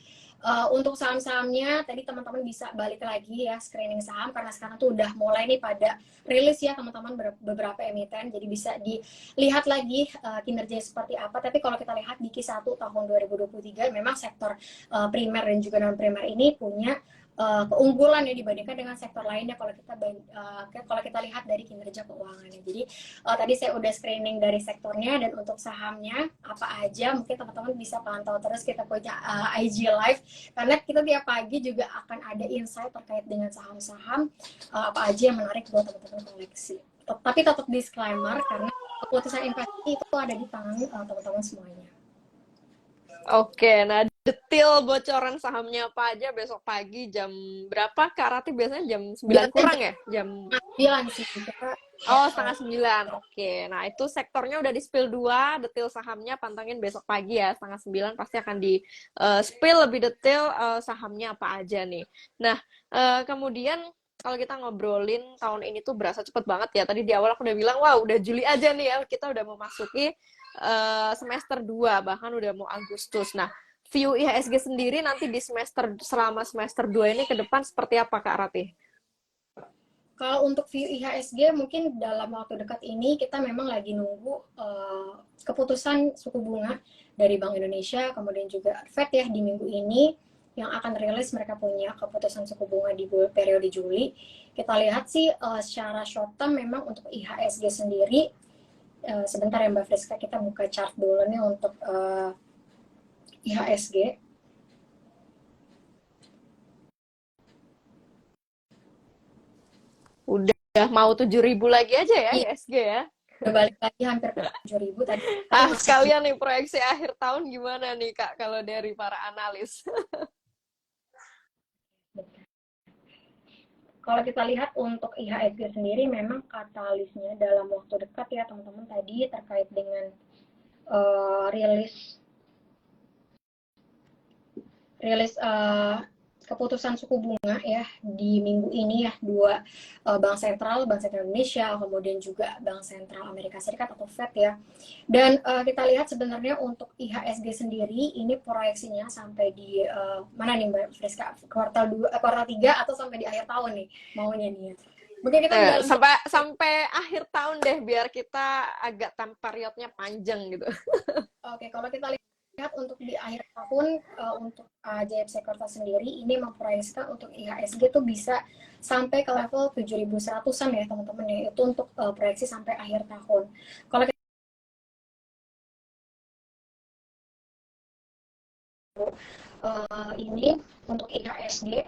Untuk saham-sahamnya tadi teman-teman bisa balik lagi ya screening saham, karena sekarang tuh udah mulai nih pada rilis ya teman-teman beberapa emiten, jadi bisa dilihat lagi kinerjanya seperti apa. Tapi kalau kita lihat di Q1 tahun 2023 memang sektor primer dan juga non primer ini punya keunggulan ya dibandingkan dengan sektor lainnya kalau kita lihat dari kinerja keuangannya. Jadi tadi saya udah screening dari sektornya, dan untuk sahamnya apa aja mungkin teman-teman bisa pantau terus, kita punya IG Live, karena kita tiap pagi juga akan ada insight terkait dengan saham-saham apa aja yang menarik buat teman-teman koleksi. Tapi tetap disclaimer, karena keputusan investasi itu ada di tangan teman-teman semuanya. Oke, nah detail bocoran sahamnya apa aja besok pagi jam berapa? Kak Rati biasanya jam 9 kurang ya? Jam 9 sih kita. Oh, setengah 9. Oke, nah itu sektornya udah di spill 2, detail sahamnya pantengin besok pagi ya, setengah 9 pasti akan di spill lebih detail sahamnya apa aja nih. Nah, kemudian kalau kita ngobrolin tahun ini tuh berasa cepet banget ya. Tadi di awal aku udah bilang, wah udah Juli aja nih ya, kita udah memasuki semester 2, bahkan udah mau Agustus. Nah, view IHSG sendiri nanti di selama semester 2 ini ke depan seperti apa Kak Rati? Kalau untuk view IHSG mungkin dalam waktu dekat ini kita memang lagi nunggu keputusan suku bunga dari Bank Indonesia, kemudian juga Fed ya di minggu ini yang akan rilis, mereka punya keputusan suku bunga di periode Juli. Kita lihat sih secara short term memang untuk IHSG sendiri, sebentar ya Mbak Friska, kita buka chart dulu nih untuk IHSG. Udah mau 7.000 lagi aja ya Iya, ISG ya. udah balik lagi hampir ke 7.000 tadi, tapi masih Sekalian nih proyeksi akhir tahun gimana nih Kak kalau dari para analis? kalau kita lihat untuk IHSG sendiri memang katalisnya dalam waktu dekat ya teman-teman tadi terkait dengan rilis keputusan suku bunga ya di minggu ini ya, dua bank sentral Indonesia, kemudian juga Bank Sentral Amerika Serikat atau Fed ya. Dan kita lihat sebenarnya untuk IHSG sendiri ini proyeksinya sampai di mana nih Mbak Friska, kuartal 3 atau sampai di akhir tahun nih maunya nih ya. Mungkin kita sampai akhir tahun deh biar kita agak time periodnya panjang gitu. Oke, kalau kita lihat untuk di akhir tahun untuk JF Sekuritas sendiri ini memproyeksikan untuk IHSG itu bisa sampai ke level 7.100-an ya teman-teman ya, itu untuk proyeksi sampai akhir tahun. Kalau kita ini untuk IHSG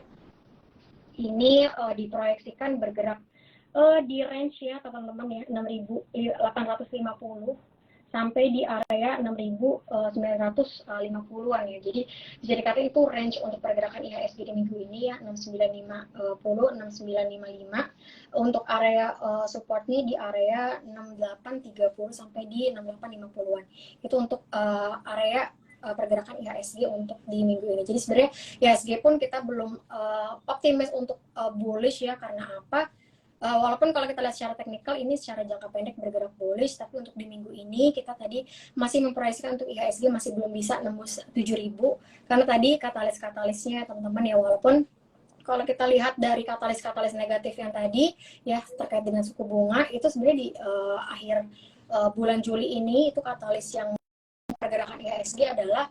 ini diproyeksikan bergerak di range ya teman-teman ya, 6.850 sampai di area 6.950-an ya. Jadi bisa dikatakan itu range untuk pergerakan IHSG di minggu ini ya, 6950, 6955. Untuk area supportnya di area 6830 sampai di 6850-an. Itu untuk area pergerakan IHSG untuk di minggu ini. Jadi sebenarnya IHSG pun kita belum optimis untuk bullish ya, karena apa? Walaupun kalau kita lihat secara teknikal ini secara jangka pendek bergerak bullish, tapi untuk di minggu ini kita tadi masih memproyeksikan untuk IHSG masih belum bisa nembus 7.000, karena tadi katalis-katalisnya teman-teman ya, walaupun kalau kita lihat dari katalis-katalis negatif yang tadi ya terkait dengan suku bunga itu sebenarnya di akhir bulan Juli ini itu katalis yang pergerakan IHSG adalah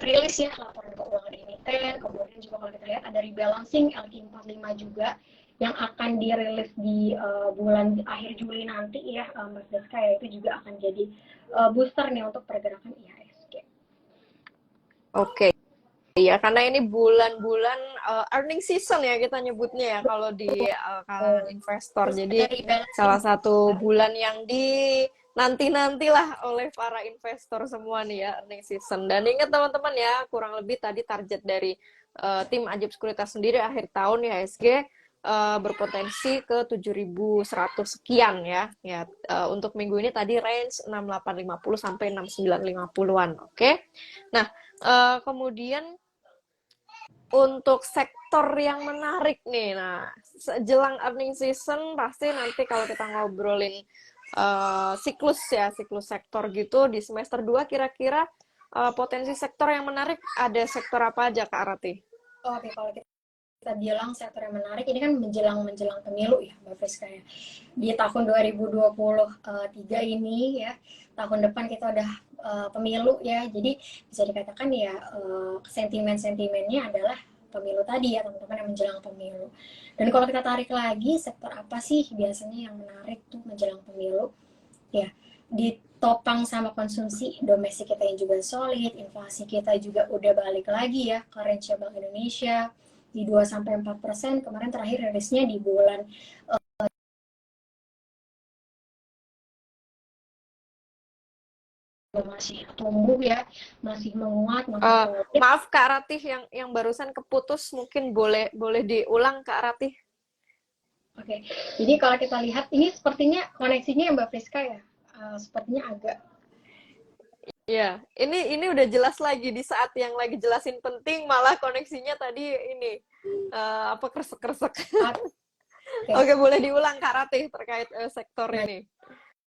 rilis ya laporan keuangan emiten, kemudian juga kalau kita lihat ada rebalancing LQ45 juga yang akan dirilis di bulan akhir Juli nanti ya Mas Deska ya, itu juga akan jadi booster nih untuk pergerakan IHSG. Oke. Iya, karena ini bulan-bulan earning season ya kita nyebutnya ya kalau di kalangan investor. Jadi salah satu bulan yang nanti-nantilah oleh para investor semua nih ya earning season. Dan ingat teman-teman ya, kurang lebih tadi target dari tim Ajib Sekuritas sendiri akhir tahun ya IHSG berpotensi ke 7.100 sekian ya. Ya untuk minggu ini tadi range 6850 sampai 6950-an. Oke. Nah, kemudian untuk sektor yang menarik nih, nah jelang earning season pasti nanti kalau kita ngobrolin siklus ya, siklus sektor gitu di semester 2 kira-kira potensi sektor yang menarik ada sektor apa aja Kak Rati? Oke, kalau kita bilang sektor yang menarik ini kan menjelang pemilu ya Mbak Friska ya. Di tahun 2023 ini ya, tahun depan kita udah pemilu ya. Jadi bisa dikatakan ya sentimen-sentimennya adalah pemilu tadi ya teman-teman, yang menjelang pemilu. Dan kalau kita tarik lagi, sektor apa sih biasanya yang menarik tuh menjelang pemilu? Ya, ditopang sama konsumsi domestik kita yang juga solid, inflasi kita juga udah balik lagi ya ke range Bank Indonesia di 2-4%. Kemarin terakhir rilisnya di bulan masih tumbuh ya, masih menguat, masih solid. Maaf Kak Ratih yang barusan keputus, mungkin boleh boleh diulang Kak Ratih. Oke, jadi kalau kita lihat ini sepertinya koneksinya yang Mbak Friska ya, sepertinya agak. Ya, ini udah jelas lagi di saat yang lagi jelasin penting malah koneksinya tadi ini apa kresek-kresek. Oke. Oke, boleh diulang Kak Ratih terkait sektor Nah, ini.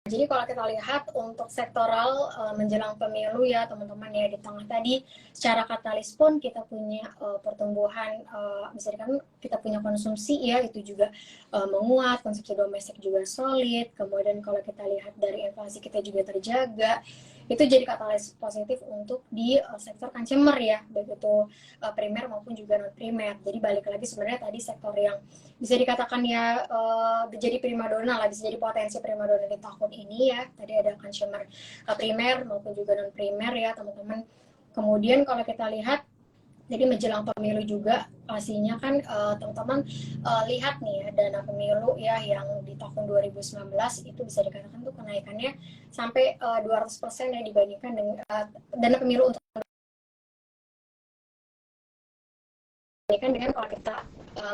jadi kalau kita lihat untuk sektoral menjelang pemilu ya teman-teman ya, di tengah tadi secara katalis pun kita punya pertumbuhan, misalkan kita punya konsumsi ya, itu juga menguat, konsumsi domestik juga solid, kemudian kalau kita lihat dari inflasi kita juga terjaga, itu jadi katalis positif untuk di sektor consumer ya, baik itu primer maupun juga non primer. Jadi balik lagi sebenarnya tadi sektor yang bisa dikatakan ya jadi primadona lah, bisa jadi potensi primadona di tahun ini ya. Tadi ada consumer primer maupun juga non primer ya teman-teman. Kemudian kalau kita lihat jadi menjelang pemilu juga pastinya kan teman-teman lihat nih ya, dana pemilu ya yang di tahun 2019 itu bisa dikatakan tuh kenaikannya sampai 200% ya dibandingkan dengan dana pemilu untuk dibandingkan dengan kalau kita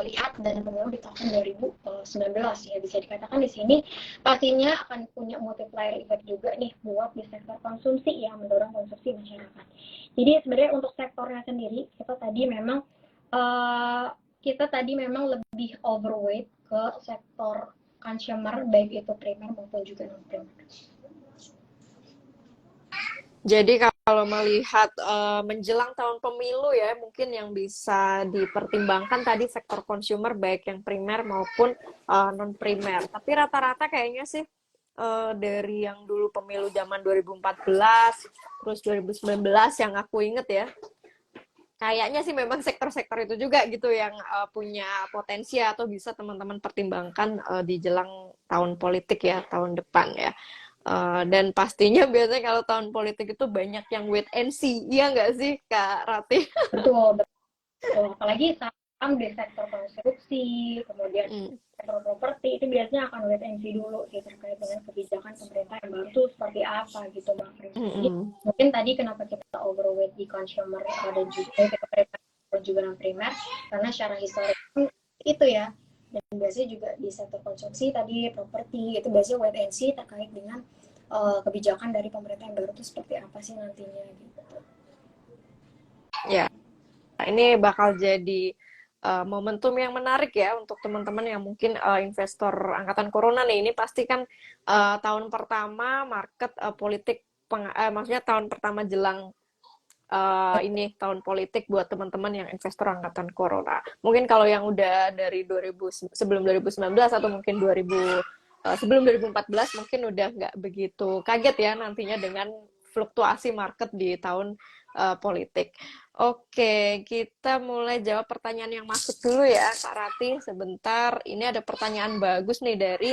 lihat dana pemilu di tahun 2019 ya, bisa dikatakan di sini pastinya akan punya multiplier effect juga nih buat di sektor konsumsi yang mendorong konsumsi masyarakat. Jadi sebenarnya untuk sektornya sendiri uh, kita tadi memang lebih overweight ke sektor consumer, baik itu primer maupun juga non primer. Jadi kalau melihat menjelang tahun pemilu ya, mungkin yang bisa dipertimbangkan tadi sektor consumer baik yang primer maupun non primer. Tapi rata-rata kayaknya sih dari yang dulu pemilu zaman 2014, terus 2019 yang aku inget ya, kayaknya sih memang sektor-sektor itu juga gitu yang punya potensi atau bisa teman-teman pertimbangkan di jelang tahun politik ya, tahun depan ya. Dan pastinya biasanya kalau tahun politik itu banyak yang wait and see, iya nggak sih Kak Ratih? Betul, betul. Apalagi saham di sektor konstruksi, kemudian Mm, sektor properti itu biasanya akan wait and see dulu sih terkait dengan kebijakan pemerintah yang baru tuh seperti apa gitu Bang Fris. mm, Jadi mm. mungkin tadi kenapa kita overweight di consumer dan juga kita primer dan juga non primer, karena secara historis itu ya, dan biasanya juga di sektor konsumsi tadi properti itu biasanya wait and see terkait dengan kebijakan dari pemerintah yang baru itu seperti apa sih nantinya gitu. Ya, ini bakal jadi momentum yang menarik ya untuk teman-teman yang mungkin investor angkatan corona nih. Ini pasti kan tahun pertama market politik, maksudnya tahun pertama jelang ini tahun politik buat teman-teman yang investor angkatan corona. Mungkin kalau yang udah dari 2000 sebelum 2019 atau mungkin 2000 sebelum 2014 mungkin udah nggak begitu kaget ya nantinya dengan fluktuasi market di tahun politik. Oke, kita mulai jawab pertanyaan yang masuk dulu ya, Kak Rati. Sebentar, ini ada pertanyaan bagus nih dari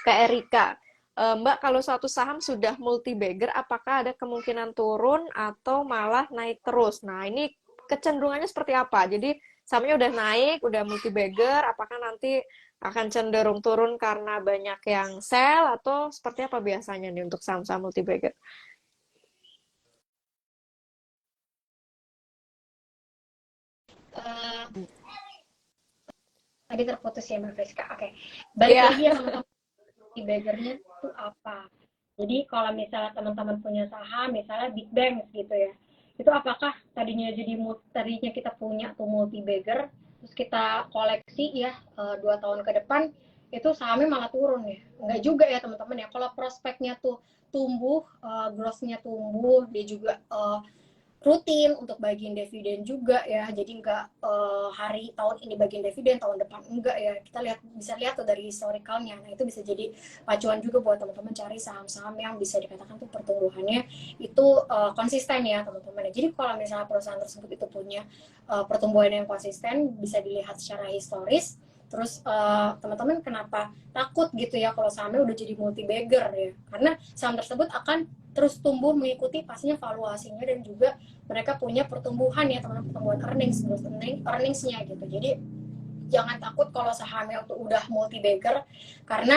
Kak Erika. Mbak, kalau suatu saham sudah multi bagger, apakah ada kemungkinan turun atau malah naik terus? Nah, ini kecenderungannya seperti apa? Jadi, sahamnya udah naik, udah multi bagger, apakah nanti akan cenderung turun karena banyak yang sell atau seperti apa biasanya nih untuk saham-saham multi bagger? Uh, Tadi terputus ya Mbak Friska. Oke, balik Iya. lagi ya teman-teman, di baggernya itu apa. Jadi kalau misalnya teman-teman punya saham misalnya Big Bang gitu ya, itu apakah tadinya kita punya tuh multi bagger, terus kita koleksi ya 2 tahun ke depan itu sahamnya malah turun ya? Enggak juga ya teman-teman ya. Kalau prospeknya tuh tumbuh, growth-nya tumbuh, dia juga rutin untuk bagian dividen juga ya, jadi nggak hari tahun ini bagian dividen, tahun depan enggak ya. Kita bisa lihat tuh dari historicalnya. Nah itu bisa jadi pacuan juga buat teman-teman cari saham-saham yang bisa dikatakan tuh pertumbuhannya itu konsisten ya teman-teman. Jadi kalau misalnya perusahaan tersebut itu punya pertumbuhan yang konsisten, bisa dilihat secara historis. Terus teman-teman kenapa takut gitu ya kalau sahamnya udah jadi multi bagger ya? Karena saham tersebut akan terus tumbuh mengikuti pastinya valuasinya, dan juga mereka punya pertumbuhan ya teman-teman, pertumbuhan earningsnya gitu. Jadi jangan takut kalau sahamnya udah multi bagger, karena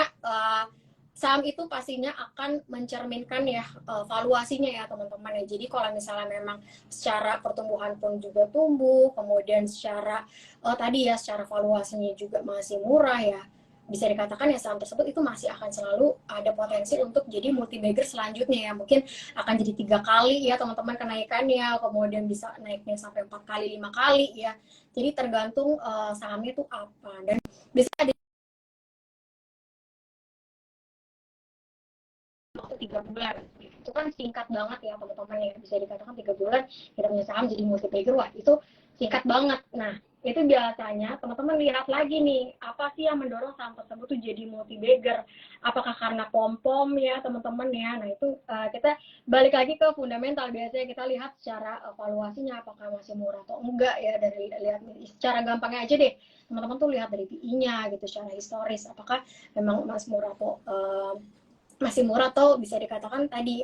saham itu pastinya akan mencerminkan ya valuasinya ya teman-teman ya. Jadi kalau misalnya memang secara pertumbuhan pun juga tumbuh, kemudian secara tadi ya secara valuasinya juga masih murah ya, bisa dikatakan ya saham tersebut itu masih akan selalu ada potensi untuk jadi multi bagger selanjutnya ya. Mungkin akan jadi 3 kali ya teman-teman kenaikannya, kemudian bisa naiknya sampai 4 kali, 5 kali ya. Jadi tergantung sahamnya itu apa, dan bisa ada waktu 3 bulan. Itu kan singkat banget ya teman-teman ya, bisa dikatakan 3 bulan kita punya saham jadi multi bagger, wah itu singkat banget. Nah itu biasanya teman-teman lihat lagi nih, apa sih yang mendorong saham tersebut tuh jadi multi bagger? Apakah karena pom-pom ya teman-teman ya? Nah itu kita balik lagi ke fundamental. Biasanya kita lihat secara valuasinya apakah masih murah atau enggak ya. Dari lihat secara gampangnya aja deh teman-teman tuh lihat dari PI-nya gitu, secara historis apakah memang masih murah atau masih murah, atau bisa dikatakan tadi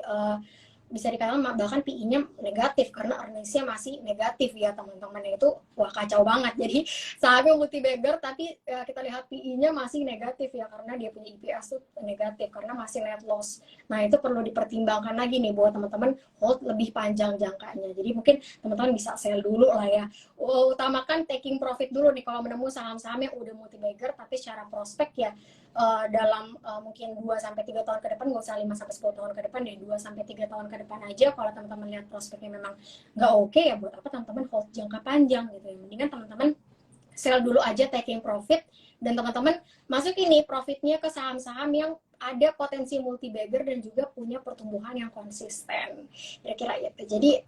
bisa dikatakan bahkan PI-nya negatif karena earnings-nya masih negatif ya teman-teman. Itu wah kacau banget. Jadi sahamnya multi bagger tapi kita lihat PI-nya masih negatif ya, karena dia punya EPS tuh negatif karena masih net loss. Nah itu perlu dipertimbangkan lagi nih buat teman-teman hold lebih panjang jangkanya. Jadi mungkin teman-teman bisa sell dulu lah ya. Utamakan taking profit dulu nih kalau menemu saham-saham yang udah multi bagger tapi secara prospek ya dalam mungkin 2-3 tahun ke depan, nggak usah 5-10 tahun ke depan deh, 2-3 tahun ke depan aja. Kalau teman-teman lihat prospeknya memang nggak oke ya, buat apa teman-teman hold jangka panjang gitu ya. Mendingan teman-teman sell dulu aja taking profit, dan teman-teman masuk ini profitnya ke saham-saham yang ada potensi multi bagger dan juga punya pertumbuhan yang konsisten, kira-kira gitu. Jadi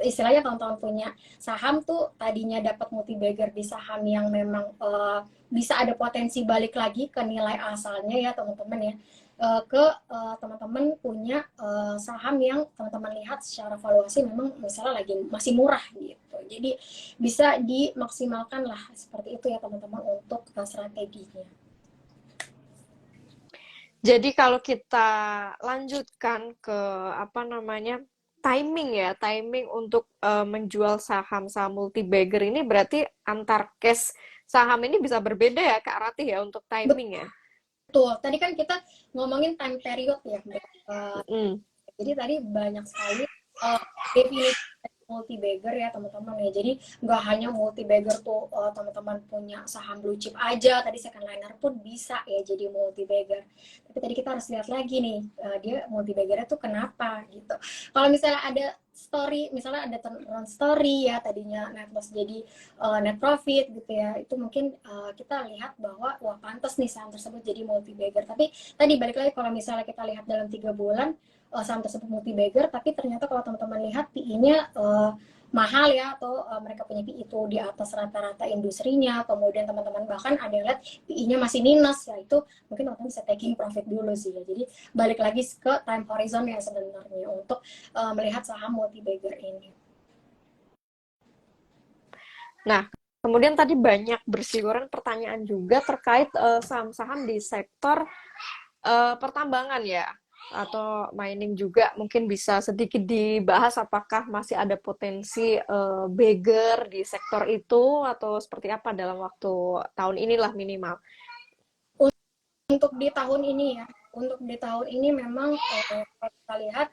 istilahnya teman-teman punya saham tuh tadinya dapat multi bagger di saham yang memang bisa ada potensi balik lagi ke nilai asalnya ya teman-teman ya, ke teman-teman punya saham yang teman-teman lihat secara valuasi memang misalnya lagi masih murah gitu. Jadi bisa dimaksimalkan lah seperti itu ya teman-teman untuk strateginya. Jadi kalau kita lanjutkan ke apa namanya timing ya, timing untuk menjual saham-saham multi bagger ini berarti antar case saham ini bisa berbeda ya Kak Ratih ya untuk timing ya. Betul. Tadi kan kita ngomongin time period ya. Mm. Jadi tadi banyak sekali definisi multi bagger ya teman-teman ya. Jadi nggak hanya multi bagger tuh teman-teman punya saham blue chip aja, tadi second liner pun bisa ya jadi multi bagger. Tapi tadi kita harus lihat lagi nih dia multi baggernya tuh kenapa gitu. Kalau misalnya ada story, misalnya ada turnaround story ya, tadinya net loss jadi net profit gitu ya, itu mungkin kita lihat bahwa wah pantas nih saham tersebut jadi multi bagger. Tapi tadi balik lagi kalau misalnya kita lihat dalam 3 bulan saham tersebut multi bagger, tapi ternyata kalau teman-teman lihat PI-nya mahal ya, atau mereka punya PI itu di atas rata-rata industrinya, kemudian teman-teman bahkan ada yang lihat PI-nya masih minus ya, itu mungkin teman-teman bisa taking profit dulu sih ya. Jadi balik lagi ke time horizon ya sebenarnya untuk melihat saham multi bagger ini. Nah, kemudian tadi banyak berseliweran pertanyaan juga terkait saham-saham di sektor pertambangan ya, atau mining juga. Mungkin bisa sedikit dibahas apakah masih ada potensi bagger di sektor itu atau seperti apa dalam waktu tahun inilah minimal. Untuk di tahun ini ya, untuk di tahun ini memang kalau kita lihat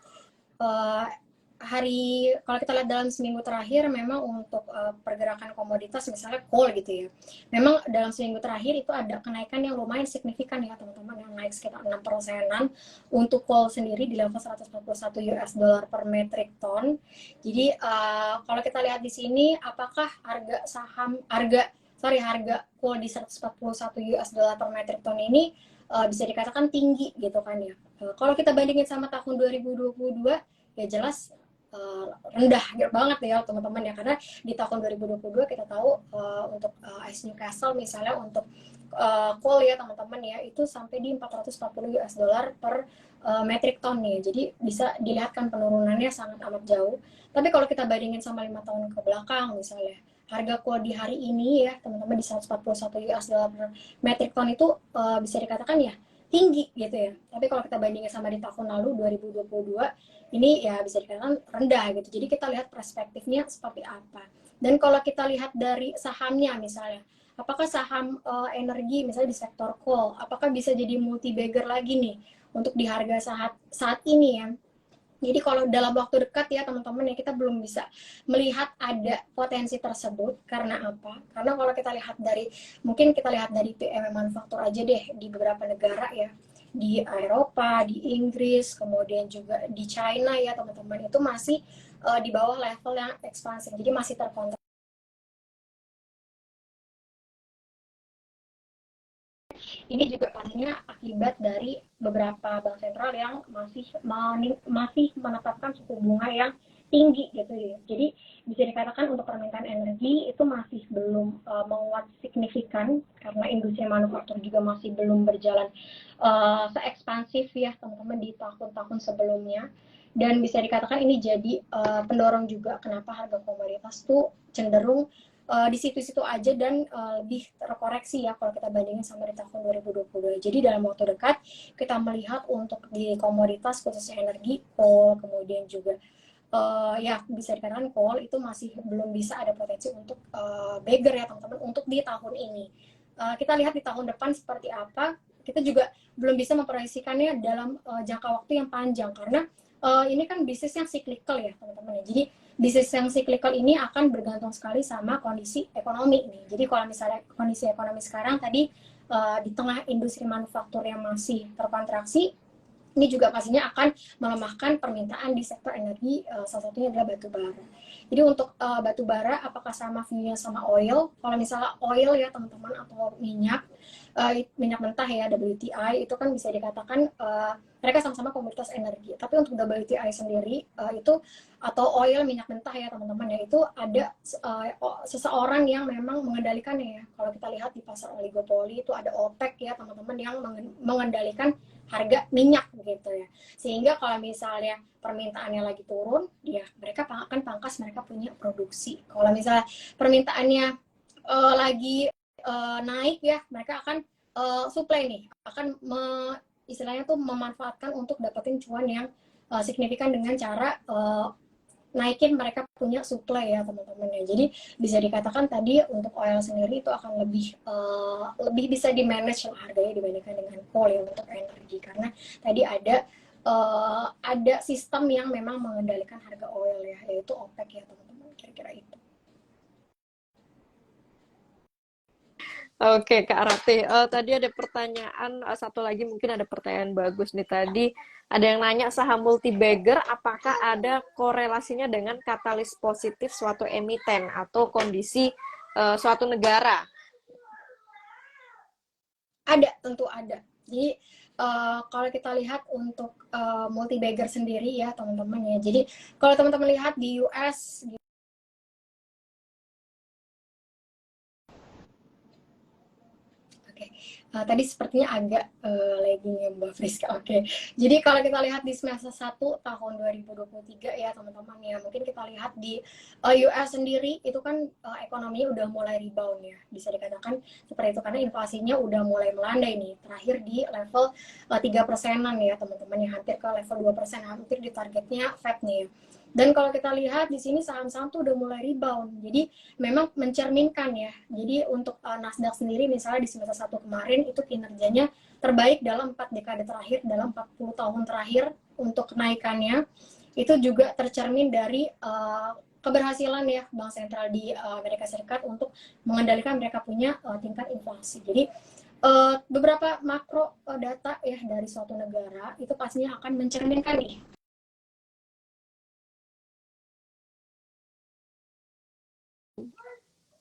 kalau kita lihat dalam seminggu terakhir, memang untuk pergerakan komoditas misalnya coal gitu ya, memang dalam seminggu terakhir itu ada kenaikan yang lumayan signifikan ya teman-teman, yang naik sekitar 6%. Untuk coal sendiri di level 141 US dollar per metric ton. Jadi kalau kita lihat di sini, apakah harga coal di 141 US dollar per metric ton ini bisa dikatakan tinggi gitu kan ya. Kalau kita bandingin sama tahun 2022, ya jelas rendah banget ya teman-teman ya, karena di tahun 2022 kita tahu untuk Ice Newcastle misalnya untuk coal ya teman-teman ya, itu sampai di 440 US dollar per metric ton nih. Jadi bisa dilihat kan penurunannya sangat amat jauh. Tapi kalau kita bandingin sama 5 tahun ke belakang misalnya, harga coal di hari ini ya teman-teman di 141 US dollar per metric ton itu bisa dikatakan ya tinggi gitu ya. Tapi kalau kita bandingin sama di tahun lalu 2022, ini ya bisa dikatakan rendah gitu. Jadi kita lihat perspektifnya seperti apa. Dan kalau kita lihat dari sahamnya misalnya, apakah saham energi misalnya di sektor coal, apakah bisa jadi multi bagger lagi nih untuk di harga saat ini ya. Jadi kalau dalam waktu dekat ya teman-teman ya, kita belum bisa melihat ada potensi tersebut. Karena apa? Karena kalau kita lihat dari, mungkin kita lihat dari PMI manufaktur aja deh di beberapa negara ya, di Eropa, di Inggris, kemudian juga di China ya teman-teman, itu masih di bawah level yang ekspansif, jadi masih terkontrol. Ini juga pastinya akibat dari beberapa bank sentral yang masih menetapkan suku bunga yang tinggi gitu ya. Jadi bisa dikatakan untuk permintaan energi itu masih belum menguat signifikan, karena industri manufaktur juga masih belum berjalan seekspansif ya teman-teman di tahun-tahun sebelumnya. Dan bisa dikatakan ini jadi pendorong juga kenapa harga komoditas tuh cenderung di situ-situ aja dan lebih terkoreksi ya kalau kita bandingin sama di tahun 2022. Jadi dalam waktu dekat kita melihat untuk di komoditas khususnya energi, coal, kemudian juga ya bisa dikatakan coal itu masih belum bisa ada potensi untuk bagger ya teman-teman untuk di tahun ini. Kita lihat di tahun depan seperti apa, kita juga belum bisa memproyeksikannya dalam jangka waktu yang panjang, karena ini kan bisnis yang cyclical ya teman-teman ya. Jadi bisnis yang cyclical ini akan bergantung sekali sama kondisi ekonomi nih. Jadi kalau misalnya kondisi ekonomi sekarang tadi di tengah industri manufaktur yang masih terkontraksi, ini juga pastinya akan melemahkan permintaan di sektor energi, salah satunya adalah batu bara. Jadi untuk batu bara, apakah sama view-nya sama oil? Kalau misalnya oil ya teman-teman, atau minyak mentah ya, WTI, itu kan bisa dikatakan mereka sama-sama komoditas energi. Tapi untuk WTI sendiri itu, atau oil minyak mentah ya teman-teman ya, itu ada seseorang yang memang mengendalikannya ya. Kalau kita lihat di pasar oligopoli itu ada OPEC ya teman-teman, yang mengendalikan harga minyak gitu ya. Sehingga kalau misalnya permintaannya lagi turun, ya mereka akan pangkas, mereka punya produksi. Kalau misalnya permintaannya lagi naik ya, mereka akan supply nih, akan istilahnya tuh memanfaatkan untuk dapetin cuan yang signifikan dengan cara naikin mereka punya supply ya teman-teman ya. Jadi bisa dikatakan tadi untuk oil sendiri itu akan lebih bisa di manage harganya dibandingkan dengan coal ya untuk energi, karena tadi ada sistem yang memang mengendalikan harga oil ya, yaitu OPEC ya teman-teman, kira-kira itu. Oke, Kak Rati. Tadi ada pertanyaan, satu lagi mungkin ada pertanyaan bagus nih tadi. Ada yang nanya saham multi-bagger, apakah ada korelasinya dengan katalis positif suatu emiten atau kondisi suatu negara? Ada, tentu ada. Jadi kalau kita lihat untuk multi-bagger sendiri ya teman-teman ya. Jadi kalau teman-teman lihat di US, tadi sepertinya agak lagging ya Mbak Friska. Oke. Jadi kalau kita lihat di semester 1 tahun 2023 ya teman-teman ya, mungkin kita lihat di US sendiri itu kan ekonominya udah mulai rebound ya. Bisa dikatakan seperti itu, karena inflasinya udah mulai melandai nih. Terakhir di level 3%-an ya teman-teman ya, hampir ke level 2%, hampir di targetnya Fed nih. Dan kalau kita lihat di sini saham-saham tuh udah mulai rebound. Jadi memang mencerminkan ya. Jadi untuk Nasdaq sendiri misalnya di semester 1 kemarin itu kinerjanya terbaik dalam 4 dekade terakhir, dalam 40 tahun terakhir untuk kenaikannya. itu juga tercermin dari keberhasilan ya bank sentral di Amerika Serikat untuk mengendalikan mereka punya tingkat inflasi. Jadi beberapa makro data ya dari suatu negara itu pastinya akan mencerminkan nih.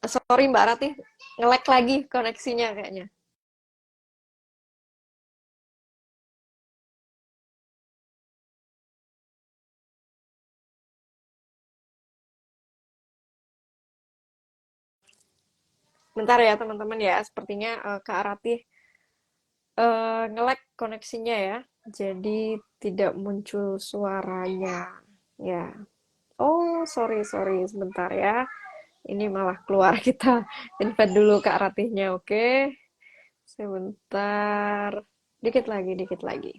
Sorry Mbak Ratih, nge-lag lagi koneksinya kayaknya. Bentar ya teman-teman ya, sepertinya Kak Ratih nge-lag koneksinya ya. Jadi tidak muncul suaranya. Ya. Oh, sorry, sorry. Sebentar ya. Ini malah keluar kita invite dulu Kak Ratihnya, oke? Sebentar. Dikit lagi, dikit lagi.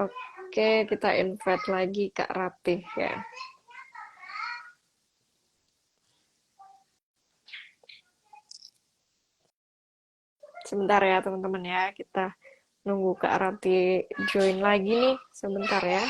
Oke, kita invite lagi Kak Ratih ya. Sebentar ya teman-teman ya. Kita nunggu Kak Ratih join lagi nih. Sebentar ya.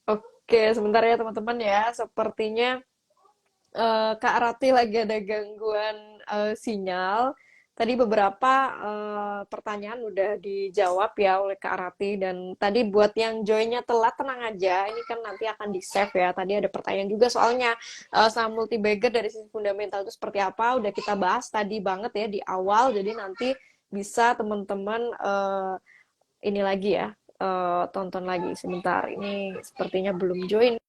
Oke, sebentar ya teman-teman ya. Sepertinya Kak Rati lagi ada gangguan sinyal. Tadi beberapa pertanyaan udah dijawab ya oleh Kak Rati dan tadi buat yang joinnya telat tenang aja, ini kan nanti akan di save ya. Tadi ada pertanyaan juga soalnya saham multi bagger dari sisi fundamental itu seperti apa, udah kita bahas tadi banget ya di awal. Jadi nanti bisa teman-teman ini lagi ya tonton lagi sebentar. Ini sepertinya belum join.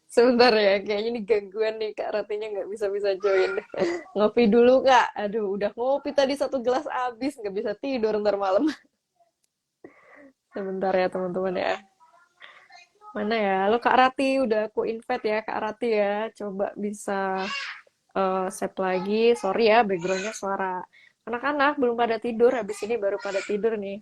Sebentar ya, kayaknya ini gangguan nih Kak Ratinya nggak bisa-bisa join. Ngopi dulu Kak. Aduh, udah ngopi tadi satu gelas habis, nggak bisa tidur ntar malam. Sebentar ya teman-teman ya. Mana ya? Lo Kak Rati, udah aku invite ya Kak Rati ya. Coba bisa save lagi. Sorry ya, backgroundnya suara anak-anak belum pada tidur. Habis ini baru pada tidur nih.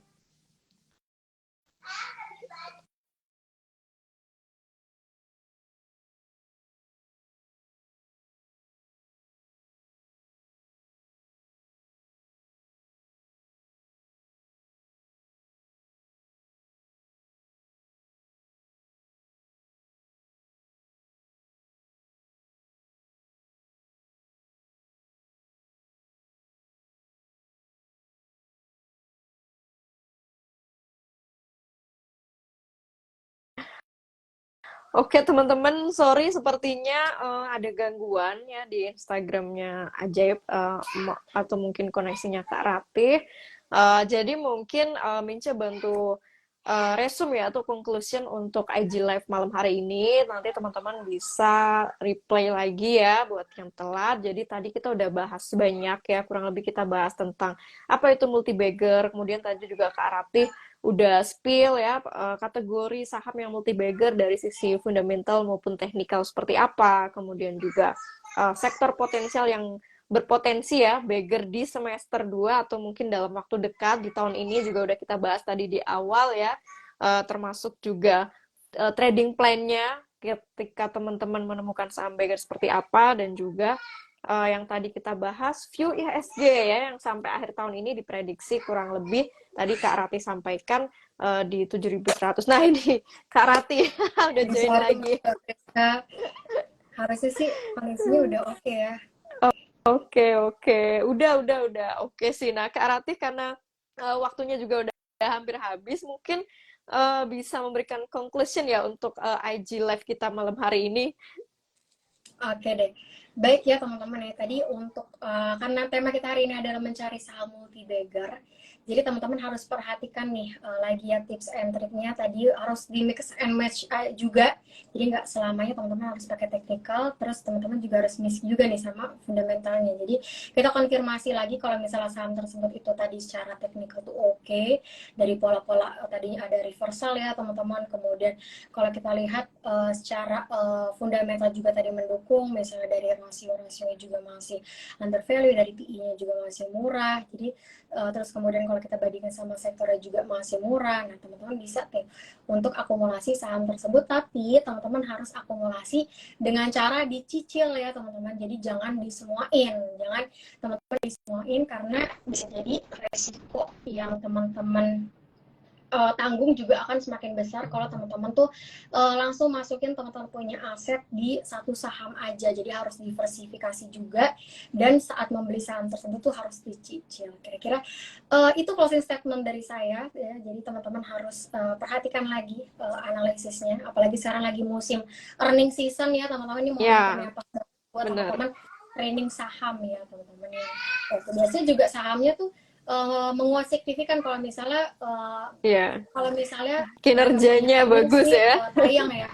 Oke teman-teman, sorry sepertinya ada gangguan ya di Instagramnya Ajaib atau mungkin koneksinya Kak Ratih. Jadi mungkin Mince bantu resume ya atau conclusion untuk IG Live malam hari ini. Nanti teman-teman bisa replay lagi ya buat yang telat. Jadi tadi kita udah bahas banyak ya, kurang lebih kita bahas tentang apa itu multi bagger. Kemudian tadi juga Kak Ratih udah spill ya kategori saham yang multi bagger dari sisi fundamental maupun teknikal seperti apa, kemudian juga sektor potensial yang berpotensi ya bagger di semester 2 atau mungkin dalam waktu dekat di tahun ini juga udah kita bahas tadi di awal ya, termasuk juga trading plan-nya ketika teman-teman menemukan saham bagger seperti apa, dan juga yang tadi kita bahas view IHSG ya yang sampai akhir tahun ini diprediksi kurang lebih tadi Kak Rati sampaikan di 7.100. Nah ini Kak Rati udah join Sorry lagi. Mbak Priska, harusnya sih koneksinya udah oke ya. Oke, oke. Udah. Oke sih. Nah, Kak Rati karena waktunya juga udah hampir habis, mungkin bisa memberikan conclusion ya untuk IG live kita malam hari ini. Oke deh. Baik ya teman-teman ya, tadi untuk karena tema kita hari ini adalah mencari saham multi bagger, jadi teman-teman harus perhatikan nih lagi ya tips and triknya tadi harus di mix and match juga, jadi nggak selamanya teman-teman harus pakai technical, terus teman-teman juga harus mix juga nih sama fundamentalnya. Jadi kita konfirmasi lagi kalau misalnya saham tersebut itu tadi secara teknikal tuh oke, dari pola-pola tadi ada reversal ya teman-teman, kemudian kalau kita lihat secara fundamental juga tadi mendukung, misalnya dari rasionya juga masih under value, dari PE-nya juga masih murah, jadi terus kemudian kalau kita bandingkan sama sektornya juga masih murah, nah teman-teman bisa tuh untuk akumulasi saham tersebut, tapi teman-teman harus akumulasi dengan cara dicicil ya teman-teman, jadi jangan disemuain, jangan teman-teman disemuain karena bisa jadi resiko yang teman-teman tanggung juga akan semakin besar kalau teman-teman tuh langsung masukin teman-teman punya aset di satu saham aja, jadi harus diversifikasi juga, dan saat membeli saham tersebut tuh harus dicicil. Kira-kira itu closing statement dari saya ya, jadi teman-teman harus perhatikan lagi analisisnya, apalagi sekarang lagi musim earning season ya teman-teman, ini momentumnya Ya, pas buat bener. teman-teman training saham ya teman-teman ya. Biasanya juga sahamnya tuh menguat signifikan Ya, kalau misalnya mereka punya kinerjanya earnings bagus nih ya. tayang ya,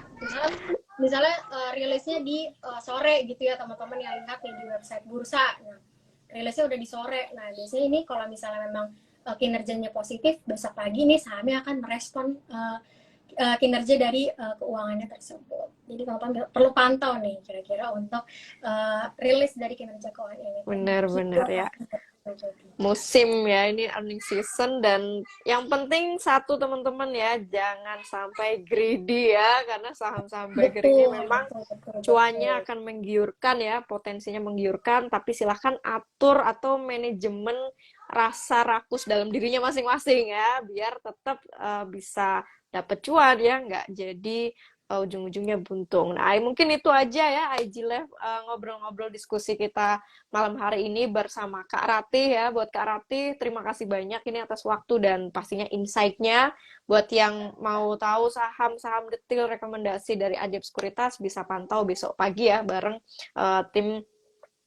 misalnya rilisnya di sore gitu ya teman-teman yang lihat nih di website bursa, nah rilisnya udah di sore, nah biasanya ini kalau misalnya memang kinerjanya positif, besok pagi nih sahamnya akan merespon kinerja dari keuangannya tersebut. Jadi teman-teman perlu pantau nih kira-kira untuk rilis dari kinerja keuangan ini tadi. Gitu Bener-bener ya. jadi. Musim ya, ini earning season, dan yang penting satu teman-teman ya, jangan sampai greedy ya, karena saham-saham burger ini Betul, memang betul, betul, cuannya betul. akan menggiurkan ya, potensinya menggiurkan, tapi silahkan atur atau manajemen rasa rakus dalam dirinya masing-masing ya, biar tetap bisa dapat cuan ya, nggak jadi ujung-ujungnya buntung. Nah, mungkin itu aja ya IG Live ngobrol-ngobrol diskusi kita malam hari ini bersama Kak Rati ya. Buat Kak Rati, terima kasih banyak ini atas waktu dan pastinya insight-nya. Buat yang mau tahu saham-saham detail rekomendasi dari Ajaib Sekuritas, bisa pantau besok pagi ya bareng tim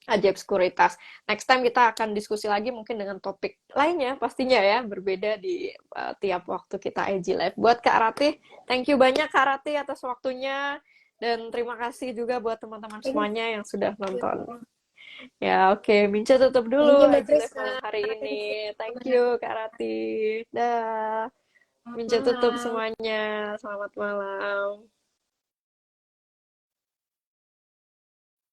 Ajaib Sekuritas. Next time kita akan diskusi lagi mungkin dengan topik lainnya pastinya ya, berbeda di tiap waktu kita IG Live. Buat Kak Rati, thank you banyak Kak Rati atas waktunya, dan terima kasih juga buat teman-teman Thank semuanya yang sudah nonton. you. Ya, oke. Minca tutup Thank dulu you Mbak IG Live Friska. malam hari Thank you. ini. Thank you, Kak Rati. Dah. Selamat Minca tutup malam. semuanya. Selamat malam.